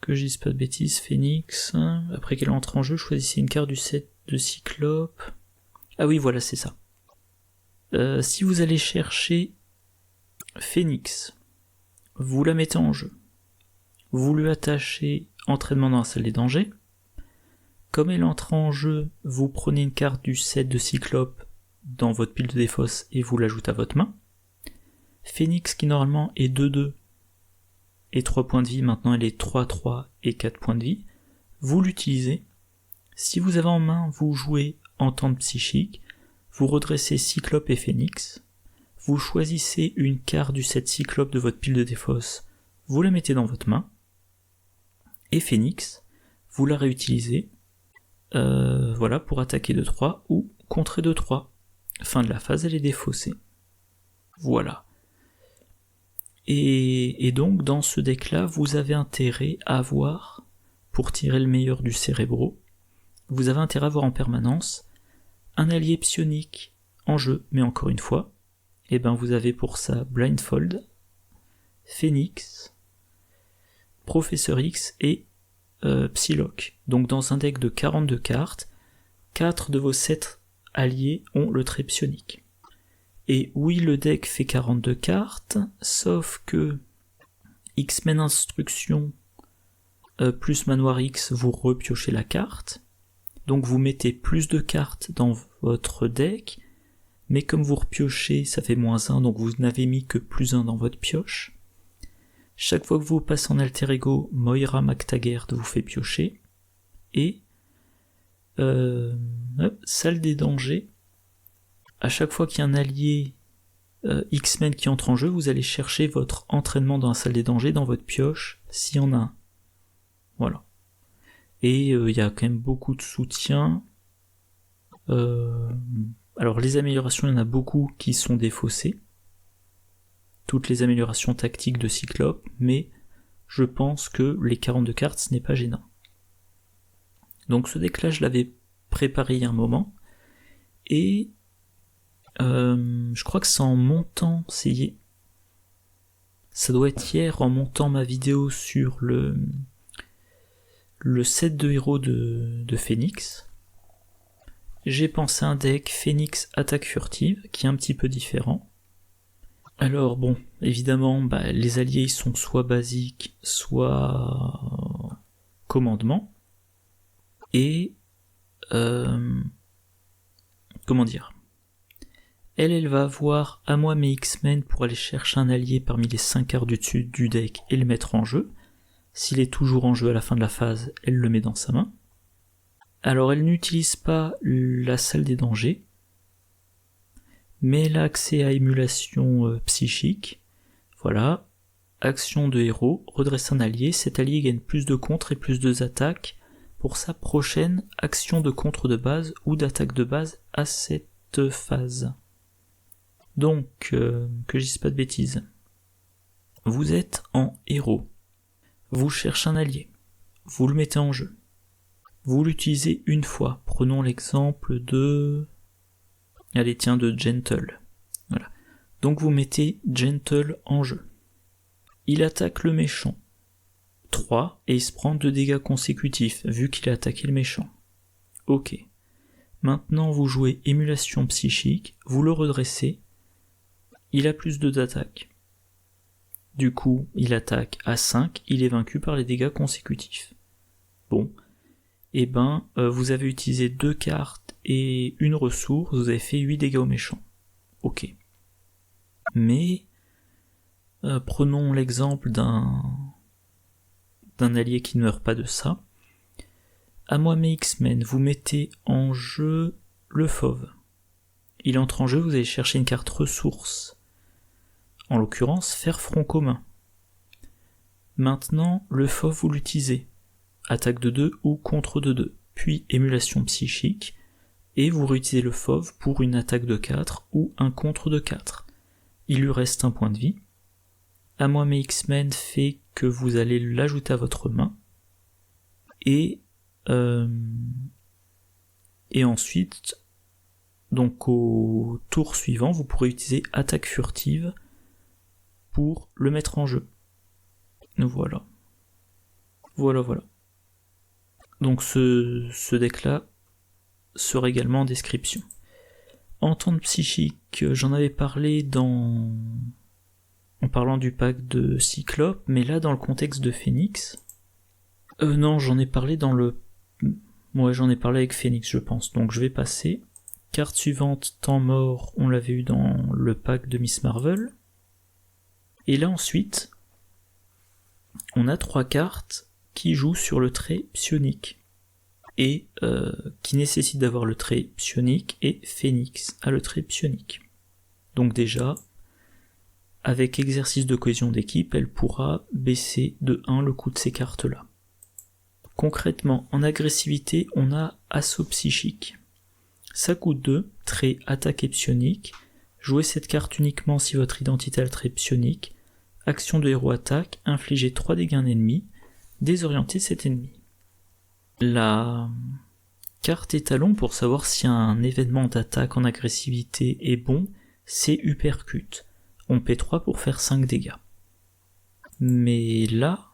Que je dise pas de bêtises, Phoenix. Après qu'elle entre en jeu, choisissez une carte du set de Cyclope. Ah oui, voilà, c'est ça. Si vous allez chercher Phoenix, vous la mettez en jeu. Vous lui attachez entraînement dans la salle des dangers. Comme elle entre en jeu, vous prenez une carte du set de Cyclope dans votre pile de défausse et vous l'ajoutez à votre main. Phoenix qui normalement est 2-2 et 3 points de vie, maintenant elle est 3-3 et 4 points de vie. Vous l'utilisez. Si vous avez en main, vous jouez Entente psychique, vous redressez Cyclope et Phoenix, vous choisissez une carte du set Cyclope de votre pile de défausse, vous la mettez dans votre main, et Phoenix, vous la réutilisez voilà, pour attaquer de 3 ou contrer de 3. Fin de la phase, elle est défaussée. Voilà. Et donc, dans ce deck-là, vous avez intérêt à avoir, pour tirer le meilleur du Cérébro, vous avez intérêt à avoir en permanence un allié psionique en jeu. Mais encore une fois, vous avez pour ça Blindfold, Phoenix, Professeur X et Psylocke. Donc dans un deck de 42 cartes, 4 de vos 7 alliés ont le trait psionique. Et oui, le deck fait 42 cartes, sauf que X-Men Instruction plus Manoir X, vous repiochez la carte. Donc vous mettez plus de cartes dans votre deck, mais comme vous repiochez, ça fait -1, donc vous n'avez mis que +1 dans votre pioche. Chaque fois que vous passez en alter ego, Moira MacTaggert vous fait piocher. Et salle des dangers. À chaque fois qu'il y a un allié X-Men qui entre en jeu, vous allez chercher votre entraînement dans la salle des dangers dans votre pioche, s'il y en a un. Voilà. Et il y a quand même beaucoup de soutien. Alors les améliorations, il y en a beaucoup qui sont défaussées. Toutes les améliorations tactiques de Cyclope, mais je pense que les 42 cartes, ce n'est pas gênant. Donc ce deck là, je l'avais préparé il y a un moment. Et je crois que c'est en montant, ça doit être hier, en montant ma vidéo sur le set de héros de Phoenix. J'ai pensé à un deck Phoenix attaque furtive, qui est un petit peu différent. Alors bon, évidemment, les alliés sont soit basiques, soit commandement. Et comment dire, elle va avoir à moi mes X-Men pour aller chercher un allié parmi les 5 cartes du dessus du deck et le mettre en jeu. S'il est toujours en jeu à la fin de la phase, elle le met dans sa main. Alors elle n'utilise pas la salle des dangers, mais elle a accès à émulation psychique. Voilà, action de héros, redresse un allié, cet allié gagne plus de contre et plus de attaques pour sa prochaine action de contre de base ou d'attaque de base à cette phase. Donc, que je dise pas de bêtises. Vous êtes en héros. Vous cherchez un allié. Vous le mettez en jeu. Vous l'utilisez une fois. Prenons l'exemple de... Allez, tiens, de Gentle. Voilà. Donc vous mettez Gentle en jeu. Il attaque le méchant. 3, et il se prend 2 dégâts consécutifs, vu qu'il a attaqué le méchant. Ok. Maintenant vous jouez émulation psychique, vous le redressez, il a plus 2 d'attaque. Du coup, il attaque à 5, il est vaincu par les dégâts consécutifs. Bon, et vous avez utilisé 2 cartes et une ressource, vous avez fait 8 dégâts au méchant. Ok. Mais, prenons l'exemple d'un allié qui ne meurt pas de ça. À moi mes X-Men, vous mettez en jeu le fauve. Il entre en jeu, vous allez chercher une carte ressource. En l'occurrence, faire front commun. Maintenant, le fauve vous l'utilisez. Attaque de 2 ou contre de 2. Puis émulation psychique. Et vous réutilisez le fauve pour une attaque de 4 ou un contre de 4. Il lui reste un point de vie. À moi mes X-Men fait que vous allez l'ajouter à votre main. Et ensuite, donc au tour suivant, vous pourrez utiliser attaque furtive pour le mettre en jeu. Voilà. Voilà. Donc ce deck-là sera également en description. Entente psychique, j'en avais parlé en parlant du pack de Cyclope, mais là dans le contexte de Phoenix. Non, j'en ai parlé j'en ai parlé avec Phoenix, je pense. Donc je vais passer. Carte suivante, temps mort, on l'avait eu dans le pack de Miss Marvel. Et là ensuite, on a 3 cartes qui jouent sur le trait psionique. Et qui nécessitent d'avoir le trait psionique, et Phoenix a le trait psionique. Donc déjà, avec exercice de cohésion d'équipe, elle pourra baisser de 1 le coût de ces cartes-là. Concrètement, en agressivité, on a assaut psychique. Ça coûte 2, trait attaque et psionique. Jouez cette carte uniquement si votre identité a le trait psionique. Action de héros attaque, infligez 3 dégâts à un ennemi, désorientez cet ennemi. La carte étalon pour savoir si un événement d'attaque en agressivité est bon, c'est Uppercut. On paie 3 pour faire 5 dégâts. Mais là,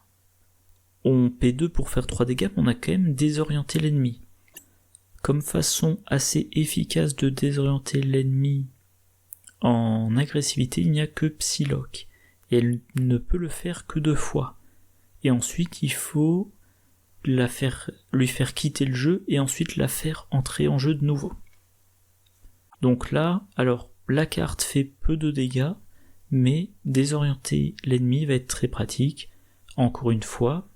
on paie 2 pour faire 3 dégâts, mais on a quand même désorienté l'ennemi. Comme façon assez efficace de désorienter l'ennemi en agressivité, il n'y a que Psylocke, et elle ne peut le faire que 2 fois. Et ensuite, il faut lui faire quitter le jeu, et ensuite la faire entrer en jeu de nouveau. Donc là, alors, la carte fait peu de dégâts, mais désorienter l'ennemi va être très pratique. Encore une fois,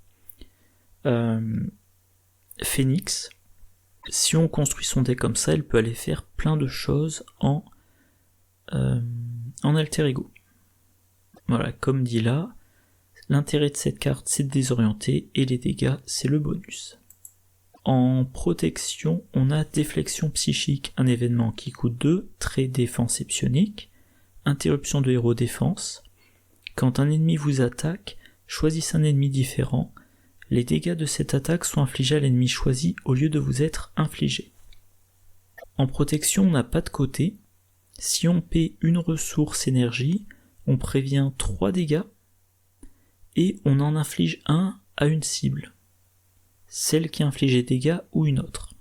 Phoenix, si on construit son deck comme ça, elle peut aller faire plein de choses en alter ego. Voilà, comme dit là, l'intérêt de cette carte c'est de désorienter et les dégâts c'est le bonus. En protection, on a déflexion psychique, un événement qui coûte 2, trait défense et psionique, interruption de héros défense. Quand un ennemi vous attaque, choisissez un ennemi différent. Les dégâts de cette attaque sont infligés à l'ennemi choisi au lieu de vous être infligés. En protection, on n'a pas de côté. Si on paie une ressource énergie, on prévient 3 dégâts et on en inflige 1 à une cible. Celle qui inflige des dégâts ou une autre.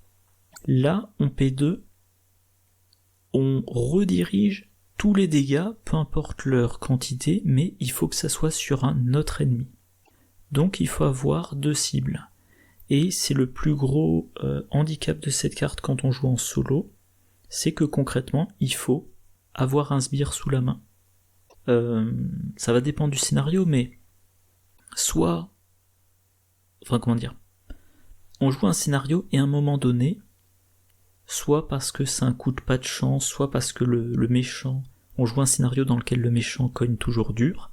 Là, on paie 2, on redirige tous les dégâts, peu importe leur quantité, mais il faut que ça soit sur un autre ennemi. Donc il faut avoir 2 cibles. Et c'est le plus gros handicap de cette carte quand on joue en solo, c'est que concrètement, il faut avoir un sbire sous la main. Ça va dépendre du scénario, mais on joue un scénario et à un moment donné, soit parce que c'est un coup de pas de chance, soit parce que le méchant, on joue un scénario dans lequel le méchant cogne toujours dur,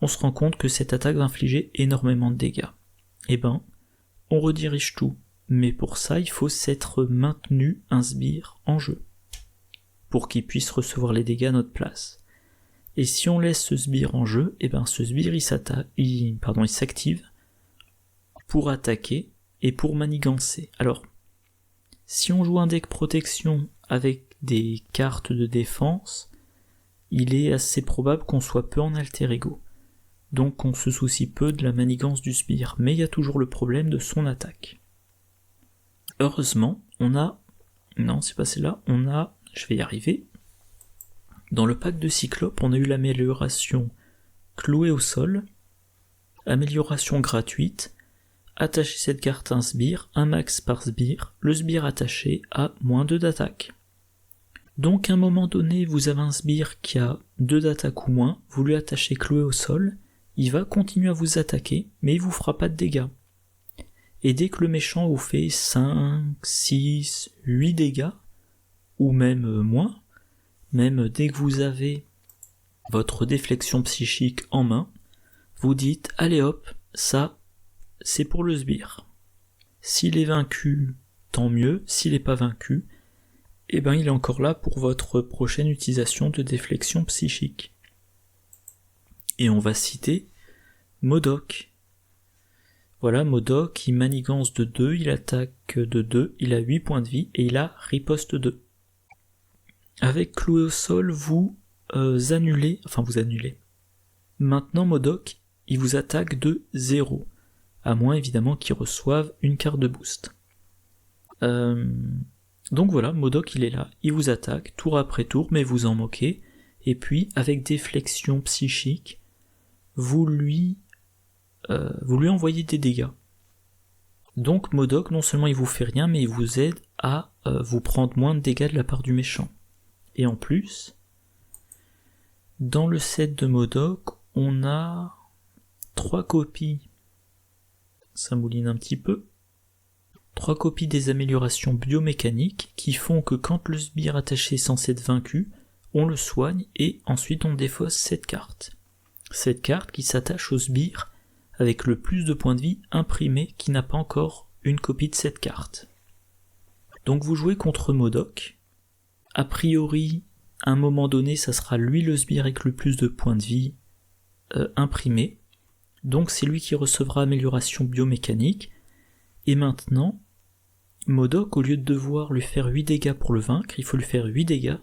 on se rend compte que cette attaque va infliger énormément de dégâts. Et ben, on redirige tout, mais pour ça il faut s'être maintenu un sbire en jeu, pour qu'il puisse recevoir les dégâts à notre place. Et si on laisse ce sbire en jeu, et ben ce sbire il s'active pour attaquer et pour manigancer. Alors, si on joue un deck protection avec des cartes de défense, il est assez probable qu'on soit peu en alter ego. Donc on se soucie peu de la manigance du sbire, mais il y a toujours le problème de son attaque. Heureusement, je vais y arriver. Dans le pack de Cyclope, on a eu l'amélioration clouée au sol, amélioration gratuite, attacher cette carte à un sbire, un max par sbire, le sbire attaché a -2 d'attaque. Donc à un moment donné, vous avez un sbire qui a 2 d'attaque ou moins, vous lui attachez cloué au sol, il va continuer à vous attaquer, mais il vous fera pas de dégâts. Et dès que le méchant vous fait 5, 6, 8 dégâts, ou même moins, même dès que vous avez votre déflexion psychique en main, vous dites « Allez hop, ça, c'est pour le sbire. » S'il est vaincu, tant mieux. S'il n'est pas vaincu, eh ben il est encore là pour votre prochaine utilisation de déflexion psychique. Et on va citer MODOK. Voilà, MODOK, il manigance de 2, il attaque de 2, il a 8 points de vie et il a riposte 2. Avec cloué au sol, vous annulez. Maintenant MODOK, il vous attaque de 0, à moins évidemment qu'il reçoive une carte de boost. Donc voilà, MODOK il est là, il vous attaque tour après tour, mais vous en moquez, et puis avec déflexion psychique, vous lui envoyez des dégâts. Donc MODOK, non seulement il vous fait rien, mais il vous aide à vous prendre moins de dégâts de la part du méchant. Et en plus, dans le set de MODOK, on a 3 copies, ça mouline un petit peu, 3 copies des améliorations biomécaniques qui font que quand le sbire attaché est censé être vaincu, on le soigne et ensuite on défausse cette carte. Cette carte qui s'attache au sbire avec le plus de points de vie imprimé qui n'a pas encore une copie de cette carte. Donc vous jouez contre MODOK. A priori, à un moment donné, ça sera lui le sbire avec le plus de points de vie imprimés. Donc c'est lui qui recevra amélioration biomécanique. Et maintenant, MODOK, au lieu de devoir lui faire 8 dégâts pour le vaincre, il faut lui faire 8 dégâts,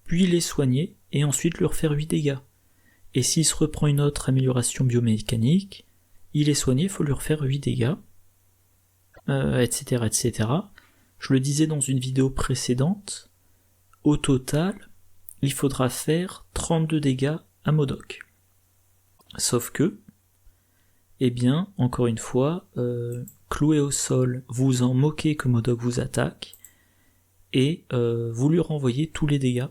puis les soigner, et ensuite lui refaire 8 dégâts. Et s'il se reprend une autre amélioration biomécanique, il est soigné, il faut lui refaire 8 dégâts, etc., etc. Je le disais dans une vidéo précédente, au total, il faudra faire 32 dégâts à MODOK. Sauf que, eh bien, encore une fois, cloué au sol, vous en moquez que MODOK vous attaque, et vous lui renvoyez tous les dégâts.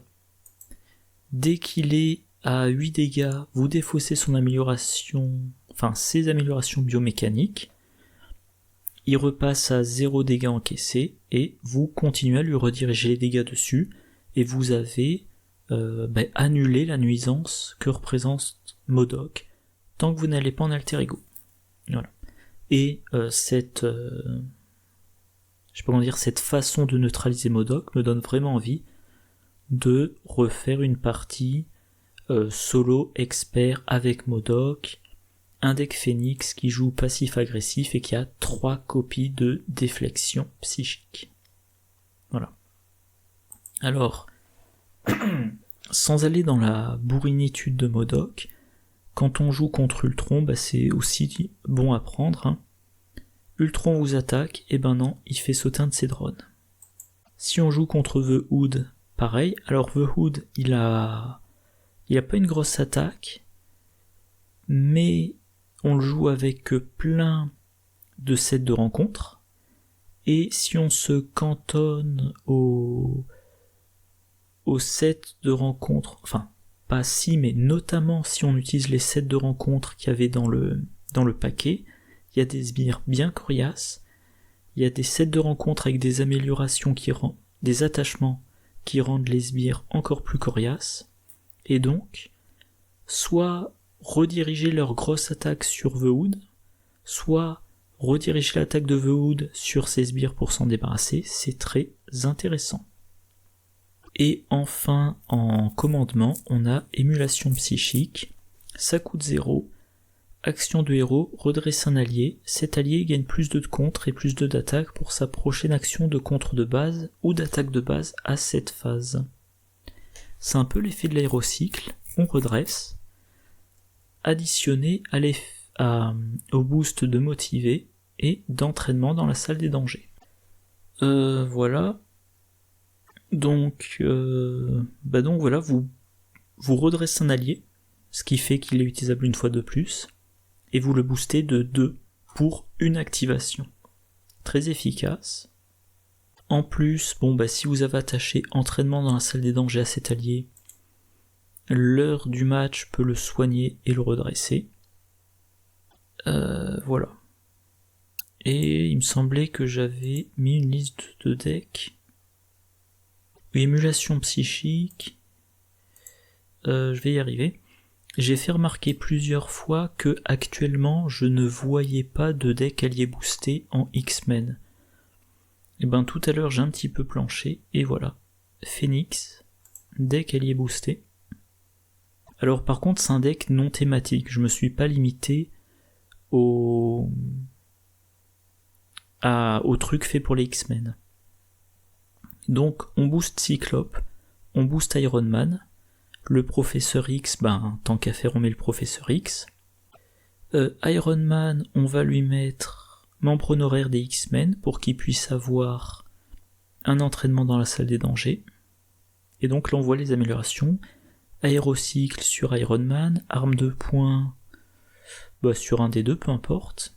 Dès qu'il est à 8 dégâts, vous défaussez son amélioration, enfin ses améliorations biomécaniques, il repasse à 0 dégâts encaissés, et vous continuez à lui rediriger les dégâts dessus, et vous avez annulé la nuisance que représente MODOK, tant que vous n'allez pas en alter ego. Voilà. Et cette façon de neutraliser MODOK me donne vraiment envie de refaire une partie solo expert avec MODOK, un deck Phoenix qui joue passif-agressif et qui a 3 copies de déflexion psychique. Voilà. Alors, sans aller dans la bourrinitude de MODOK, quand on joue contre Ultron, c'est aussi bon à prendre. Hein. Ultron vous attaque, et ben non, il fait sauter un de ses drones. Si on joue contre The Hood, pareil. Alors The Hood, il a pas une grosse attaque, mais on le joue avec plein de sets de rencontres, et si on se cantonne au set de rencontres, enfin, pas si, mais notamment si on utilise les sets de rencontres qu'il y avait dans le paquet, il y a des sbires bien coriaces, il y a des sets de rencontres avec des améliorations des attachements qui rendent les sbires encore plus coriaces, et donc, soit rediriger leur grosse attaque sur The Hood, soit rediriger l'attaque de The Hood sur ses sbires pour s'en débarrasser, c'est très intéressant. Et enfin, en commandement, on a émulation psychique, ça coûte 0, action de héros, redresse un allié, cet allié gagne plus de contre et plus de d'attaque pour sa prochaine action de contre de base ou d'attaque de base à cette phase. C'est un peu l'effet de l'aérocycle, on redresse, additionné au boost de motivé et d'entraînement dans la salle des dangers. Voilà. Donc voilà, vous redressez un allié, ce qui fait qu'il est utilisable une fois de plus, et vous le boostez de 2 pour une activation. Très efficace. En plus, si vous avez attaché entraînement dans la salle des dangers à cet allié, l'heure du match peut le soigner et le redresser. Voilà. Et il me semblait que j'avais mis une liste de decks. Émulation psychique. Je vais y arriver. J'ai fait remarquer plusieurs fois que actuellement je ne voyais pas de deck allié boosté en X-Men. Et tout à l'heure j'ai un petit peu planché et voilà. Phoenix, deck allié boosté. Alors par contre c'est un deck non thématique, je me suis pas limité au truc fait pour les X-Men. Donc on booste Cyclope, on booste Iron Man, le Professeur X, tant qu'à faire on met le Professeur X. Iron Man, on va lui mettre membre honoraire des X-Men pour qu'il puisse avoir un entraînement dans la salle des dangers. Et donc là on voit les améliorations. Aérocycle sur Iron Man, arme de poing sur un des deux, peu importe.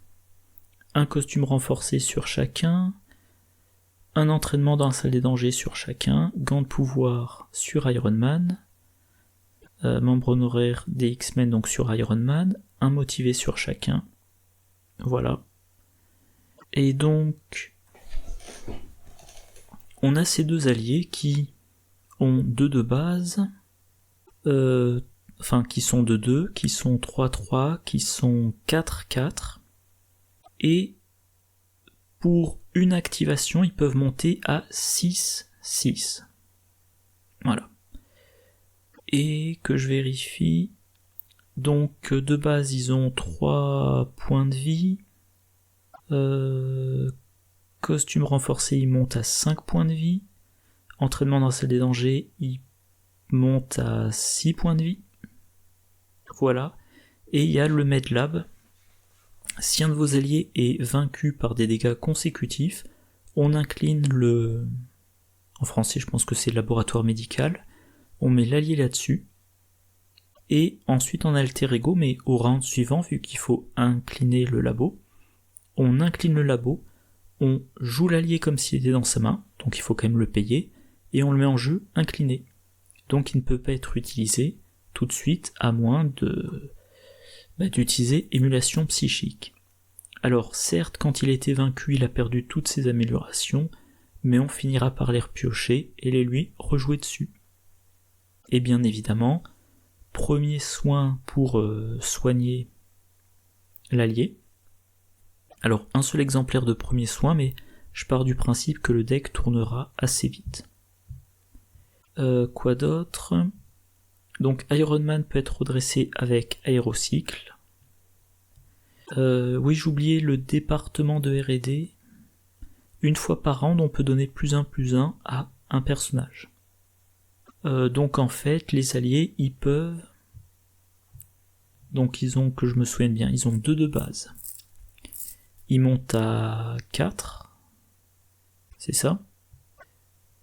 Un costume renforcé sur chacun. Un entraînement dans la salle des dangers sur chacun, gants de pouvoir sur Iron Man, membre honoraire des X-Men donc sur Iron Man, un motivé sur chacun, voilà. Et donc, on a ces deux alliés qui ont 2 de base, qui sont de 2, qui sont 3-3, qui sont 4-4, et pour une activation, ils peuvent monter à 6-6. Voilà. Et que je vérifie. Donc, de base, ils ont 3 points de vie. Costume renforcé, ils montent à 5 points de vie. Entraînement dans la salle des dangers, ils montent à 6 points de vie. Voilà. Et il y a le Medlab. Si un de vos alliés est vaincu par des dégâts consécutifs, on incline le... En français, je pense que c'est le laboratoire médical. On met l'allié là-dessus. Et ensuite en alter ego, mais au round suivant, vu qu'il faut incliner le labo, on incline le labo, on joue l'allié comme s'il était dans sa main, donc il faut quand même le payer, et on le met en jeu incliné. Donc il ne peut pas être utilisé tout de suite, à moins d'utiliser émulation psychique. Alors certes, quand il a été vaincu, il a perdu toutes ses améliorations, mais on finira par les repiocher et les lui rejouer dessus. Et bien évidemment, premier soin pour soigner l'allié. Alors un seul exemplaire de premier soin, mais je pars du principe que le deck tournera assez vite. Quoi d'autre ? Donc Iron Man peut être redressé avec Aérocycle. Oui, j'oubliais le département de R&D. Une fois par round, on peut donner +1/+1 à un personnage. Donc en fait, les alliés, ils peuvent... Donc ils ont, que je me souvienne bien, ils ont 2 de base. Ils montent à 4. C'est ça ?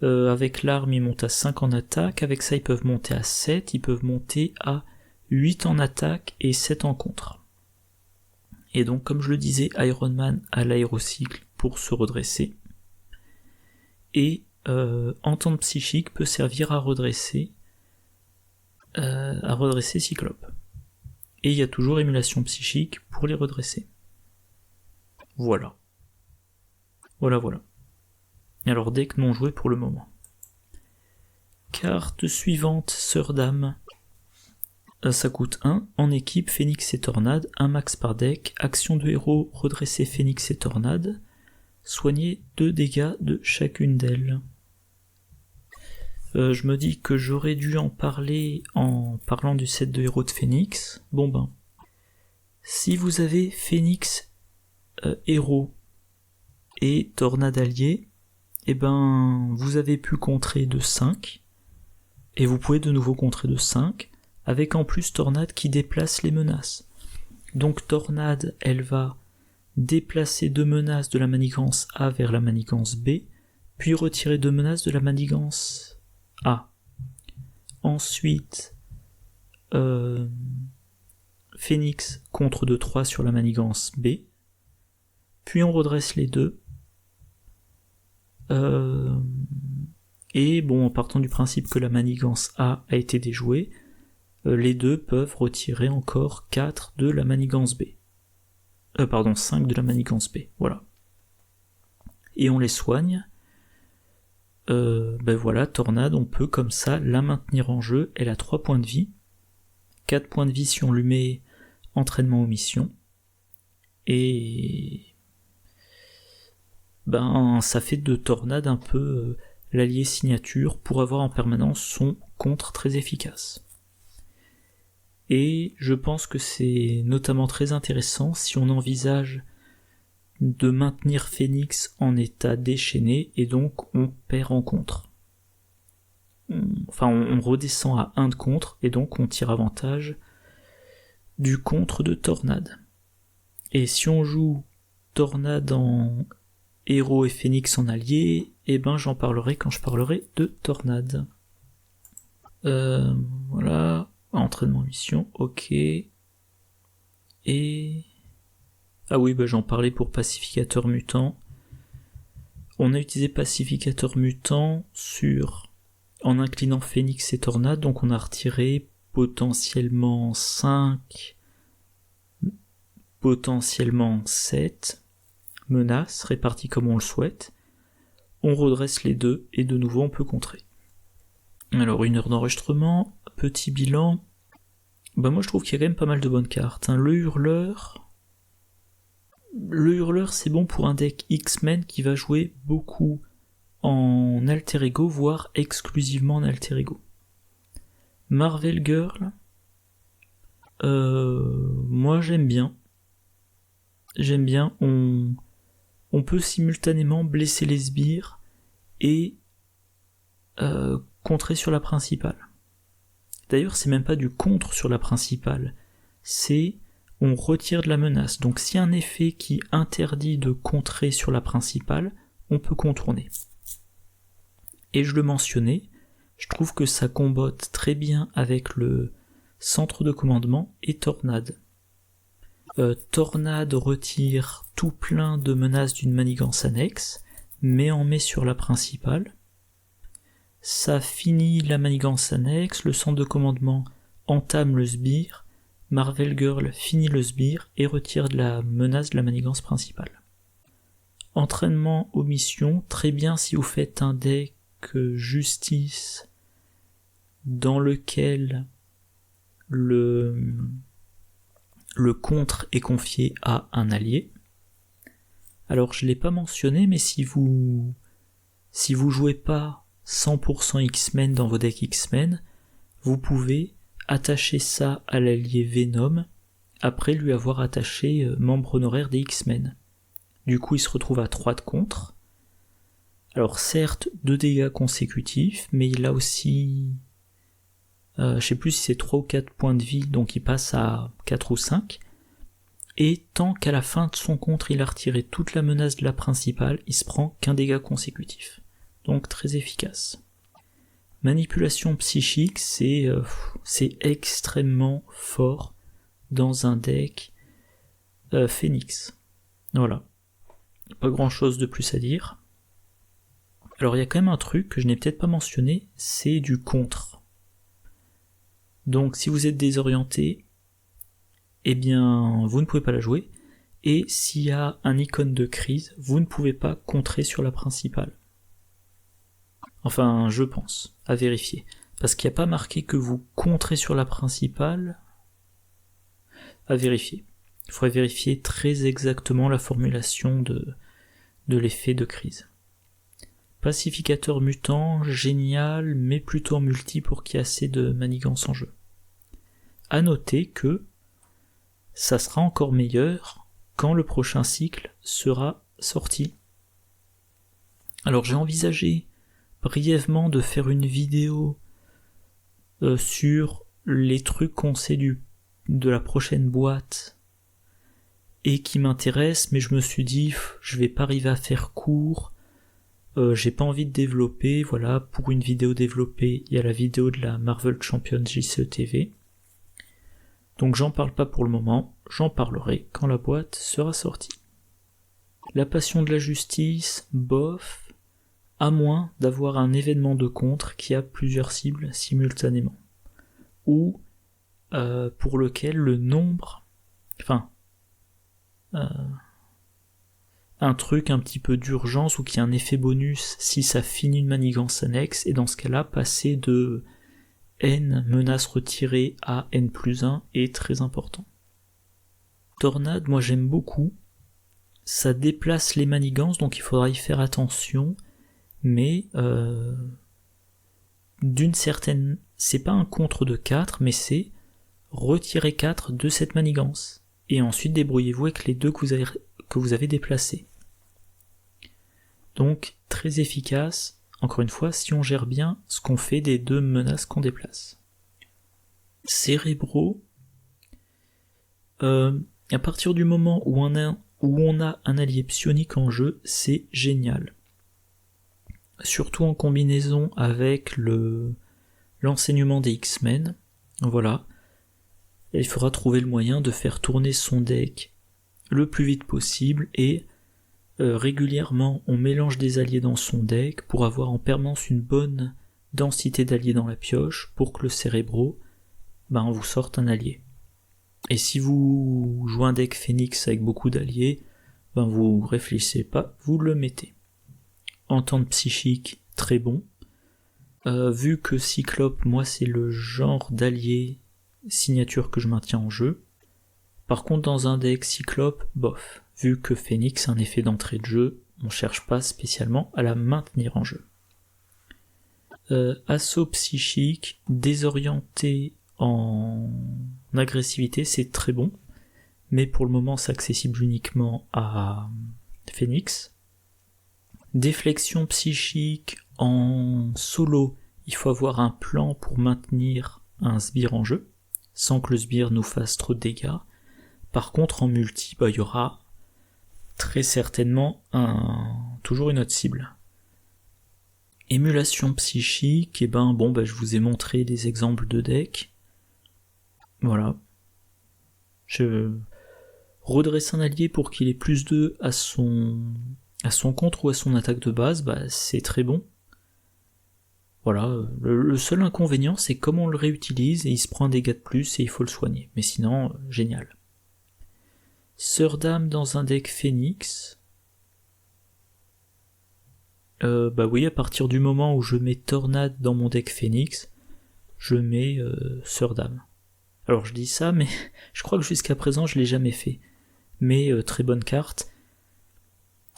Avec l'arme, ils montent à 5 en attaque. Avec ça, ils peuvent monter à 7. Ils peuvent monter à 8 en attaque et 7 en contre. Et donc, comme je le disais, Iron Man a l'aérocycle pour se redresser. Et Entente psychique peut servir à redresser Cyclope. Et il y a toujours émulation psychique pour les redresser. Voilà. Voilà. Alors deck non joué pour le moment. Carte suivante, Sœur Dame. Ça coûte 1. En équipe, Phénix et Tornade, 1 max par deck. Action de héros, redresser Phénix et Tornade. Soigner 2 dégâts de chacune d'elles. Je me dis que j'aurais dû en parler en parlant du set de héros de Phénix. Bon ben, si vous avez Phénix héros et Tornade allié, et ben vous avez pu contrer de 5, et vous pouvez de nouveau contrer de 5, avec en plus Tornade qui déplace les menaces. Donc Tornade, elle va déplacer 2 menaces de la manigance A vers la manigance B, puis retirer 2 menaces de la manigance A. Ensuite, Phénix contre de 3 sur la manigance B, puis on redresse les deux. Et bon, en partant du principe que la manigance A a été déjouée, les deux peuvent retirer encore 4 de la manigance B. 5 de la manigance B, voilà. Et on les soigne. Voilà, Tornade, on peut comme ça la maintenir en jeu. Elle a 3 points de vie. 4 points de vie si on lui met entraînement aux missions. Et ça fait de Tornade un peu l'allié signature pour avoir en permanence son contre très efficace. Et je pense que c'est notamment très intéressant si on envisage de maintenir Phénix en état déchaîné, et donc on perd en contre. On redescend à 1 de contre, et donc on tire avantage du contre de Tornade. Et si on joue Tornade en héros et Phénix en allié, j'en parlerai quand je parlerai de Tornade. Voilà, entraînement mission, ok. Et... Ah oui, j'en parlais pour Pacificateur Mutant. On a utilisé Pacificateur Mutant en inclinant Phénix et Tornade, donc on a retiré potentiellement 5, potentiellement 7 menaces réparties comme on le souhaite. On redresse les deux et de nouveau on peut contrer. Alors 1 heure d'enregistrement, petit bilan. Moi je trouve qu'il y a quand même pas mal de bonnes cartes. Le Hurleur, c'est bon pour un deck X-Men qui va jouer beaucoup en alter ego, voire exclusivement en alter ego. Marvel Girl, moi j'aime bien. On peut simultanément blesser les sbires et contrer sur la principale. D'ailleurs, c'est même pas du contre sur la principale, c'est on retire de la menace. Donc si un effet qui interdit de contrer sur la principale, on peut contourner. Et je le mentionnais, je trouve que ça combotte très bien avec le centre de commandement et Tornade. Tornade retire tout plein de menaces d'une manigance annexe, mais en met sur la principale. Ça finit la manigance annexe, le centre de commandement entame le sbire, Marvel Girl finit le sbire et retire de la menace de la manigance principale. Entraînement aux missions, très bien si vous faites un deck justice dans lequel le contre est confié à un allié. Alors je l'ai pas mentionné, mais si vous jouez pas 100% X-Men dans vos decks X-Men, vous pouvez attacher ça à l'allié Venom après lui avoir attaché membre honoraire des X-Men. Du coup il se retrouve à 3 de contre. Alors certes 2 dégâts consécutifs, mais il a aussi je sais plus si c'est 3 ou 4 points de vie, donc il passe à 4 ou 5. Et tant qu'à la fin de son contre il a retiré toute la menace de la principale, il se prend qu'un dégât consécutif. Donc très efficace. Manipulation psychique, c'est extrêmement fort dans un deck Phoenix. Voilà. Pas grand chose de plus à dire. Alors il y a quand même un truc que je n'ai peut-être pas mentionné, c'est du contre. Donc si vous êtes désorienté, eh bien vous ne pouvez pas la jouer, et s'il y a un icône de crise, vous ne pouvez pas contrer sur la principale. Enfin, je pense, à vérifier. Parce qu'il n'y a pas marqué que vous contrez sur la principale. À vérifier. Il faudrait vérifier très exactement la formulation de l'effet de crise. Pacificateur mutant, génial, mais plutôt en multi pour qu'il y ait assez de manigance en jeu. À noter que ça sera encore meilleur quand le prochain cycle sera sorti. Alors j'ai envisagé brièvement de faire une vidéo sur les trucs qu'on sait de la prochaine boîte et qui m'intéressent, mais je me suis dit je vais pas arriver à faire court, j'ai pas envie de développer, voilà, pour une vidéo développée, il y a la vidéo de la Marvel Champions JCE TV. Donc j'en parle pas pour le moment, j'en parlerai quand la boîte sera sortie. La passion de la justice, bof, à moins d'avoir un événement de contre qui a plusieurs cibles simultanément, ou pour lequel le nombre, un truc un petit peu d'urgence ou qui a un effet bonus si ça finit une manigance annexe, et dans ce cas-là, passer de N menace retirée à N+1 est très important. Tornade, moi j'aime beaucoup, ça déplace les manigances, donc il faudra y faire attention, mais d'une certaine... c'est pas un contre de 4, mais c'est retirer 4 de cette manigance, et ensuite débrouillez-vous avec les deux que vous avez déplacés. Donc très efficace, encore une fois, si on gère bien ce qu'on fait des deux menaces qu'on déplace. Cérébraux, à partir du moment où on a un allié psionique en jeu, c'est génial. Surtout en combinaison avec l'enseignement des X-Men, voilà. Il faudra trouver le moyen de faire tourner son deck le plus vite possible, et régulièrement on mélange des alliés dans son deck pour avoir en permanence une bonne densité d'alliés dans la pioche pour que le cérébro vous sorte un allié. Et si vous jouez un deck Phoenix avec beaucoup d'alliés, vous réfléchissez pas, vous le mettez. Entente psychique, très bon. Vu que Cyclope, moi c'est le genre d'allié signature que je maintiens en jeu. Par contre dans un deck Cyclope, bof. Vu que Phoenix a un effet d'entrée de jeu, on cherche pas spécialement à la maintenir en jeu. Assaut psychique, désorienté en agressivité, c'est très bon. Mais pour le moment c'est accessible uniquement à Phoenix. Déflexion psychique en solo, il faut avoir un plan pour maintenir un sbire en jeu, sans que le sbire nous fasse trop de dégâts. Par contre en multi, il y aura très certainement un toujours une autre cible. Émulation psychique, et je vous ai montré des exemples de decks. Voilà. Je redresse un allié pour qu'il ait plus 2 à son contre ou à son attaque de base, c'est très bon. Voilà, le seul inconvénient c'est comme on le réutilise et il se prend un dégât de plus et il faut le soigner. Mais sinon, génial. Sœur d'âme dans un deck Phoenix. Oui, à partir du moment où je mets Tornade dans mon deck Phoenix, je mets Sœur d'âme. Alors je dis ça, mais je crois que jusqu'à présent je l'ai jamais fait. Mais très bonne carte.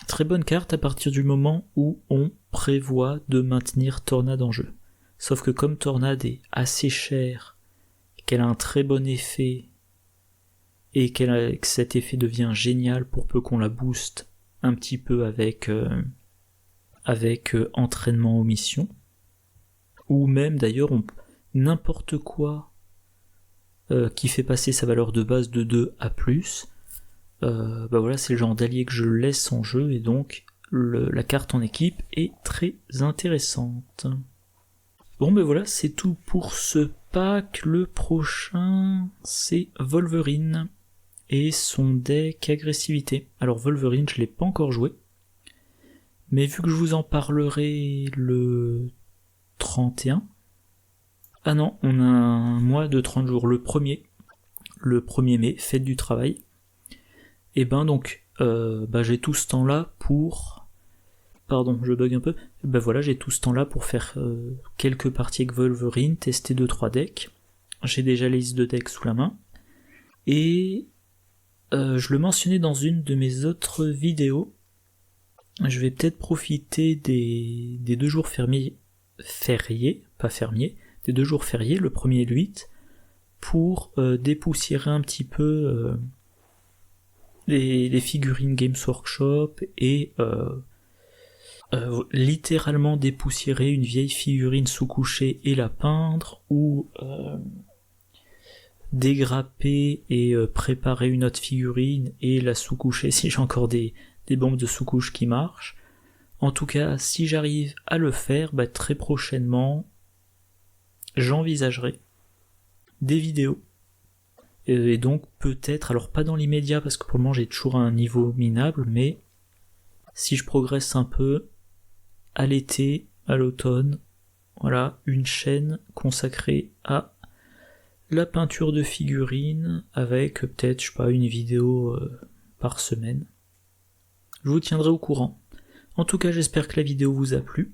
Très bonne carte à partir du moment où on prévoit de maintenir Tornade en jeu. Sauf que comme Tornade est assez chère, qu'elle a un très bon effet, et que cet effet devient génial pour peu qu'on la booste un petit peu avec entraînement aux missions, ou même d'ailleurs n'importe quoi qui fait passer sa valeur de base de 2 à plus, voilà, c'est le genre d'allié que je laisse en jeu, et donc la carte en équipe est très intéressante. Bon voilà, c'est tout pour ce pack. Le prochain, c'est Wolverine et son deck agressivité. Alors Wolverine, je l'ai pas encore joué, mais vu que je vous en parlerai le 31... Ah non, on a un mois de 30 jours, le 1er mai, fête du travail. Et donc, j'ai tout ce temps-là pour... Pardon, je bug un peu. Voilà, j'ai tout ce temps-là pour faire quelques parties avec Wolverine, tester 2-3 decks. J'ai déjà les listes de decks sous la main. Et je le mentionnais dans une de mes autres vidéos. Je vais peut-être profiter des 2 jours fériés, des 2 jours fériés, le 1er et le 8, pour dépoussiérer un petit peu les figurines Games Workshop et littéralement dépoussiérer une vieille figurine sous-couchée et la peindre, ou dégrapper et préparer une autre figurine et la sous-coucher si j'ai encore des bombes de sous-couche qui marchent. En tout cas, si j'arrive à le faire, très prochainement, j'envisagerai des vidéos. Et donc peut-être, alors pas dans l'immédiat parce que pour le moment j'ai toujours un niveau minable, mais si je progresse un peu, à l'été, à l'automne, voilà, une chaîne consacrée à la peinture de figurines avec peut-être, une vidéo par semaine. Je vous tiendrai au courant. En tout cas, j'espère que la vidéo vous a plu.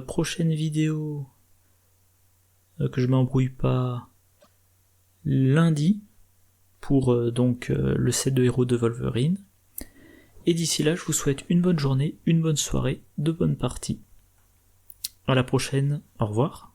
Prochaine vidéo, que je m'embrouille pas, lundi, pour le set de héros de Wolverine. Et d'ici là, je vous souhaite une bonne journée, une bonne soirée, de bonnes parties. À la prochaine, au revoir.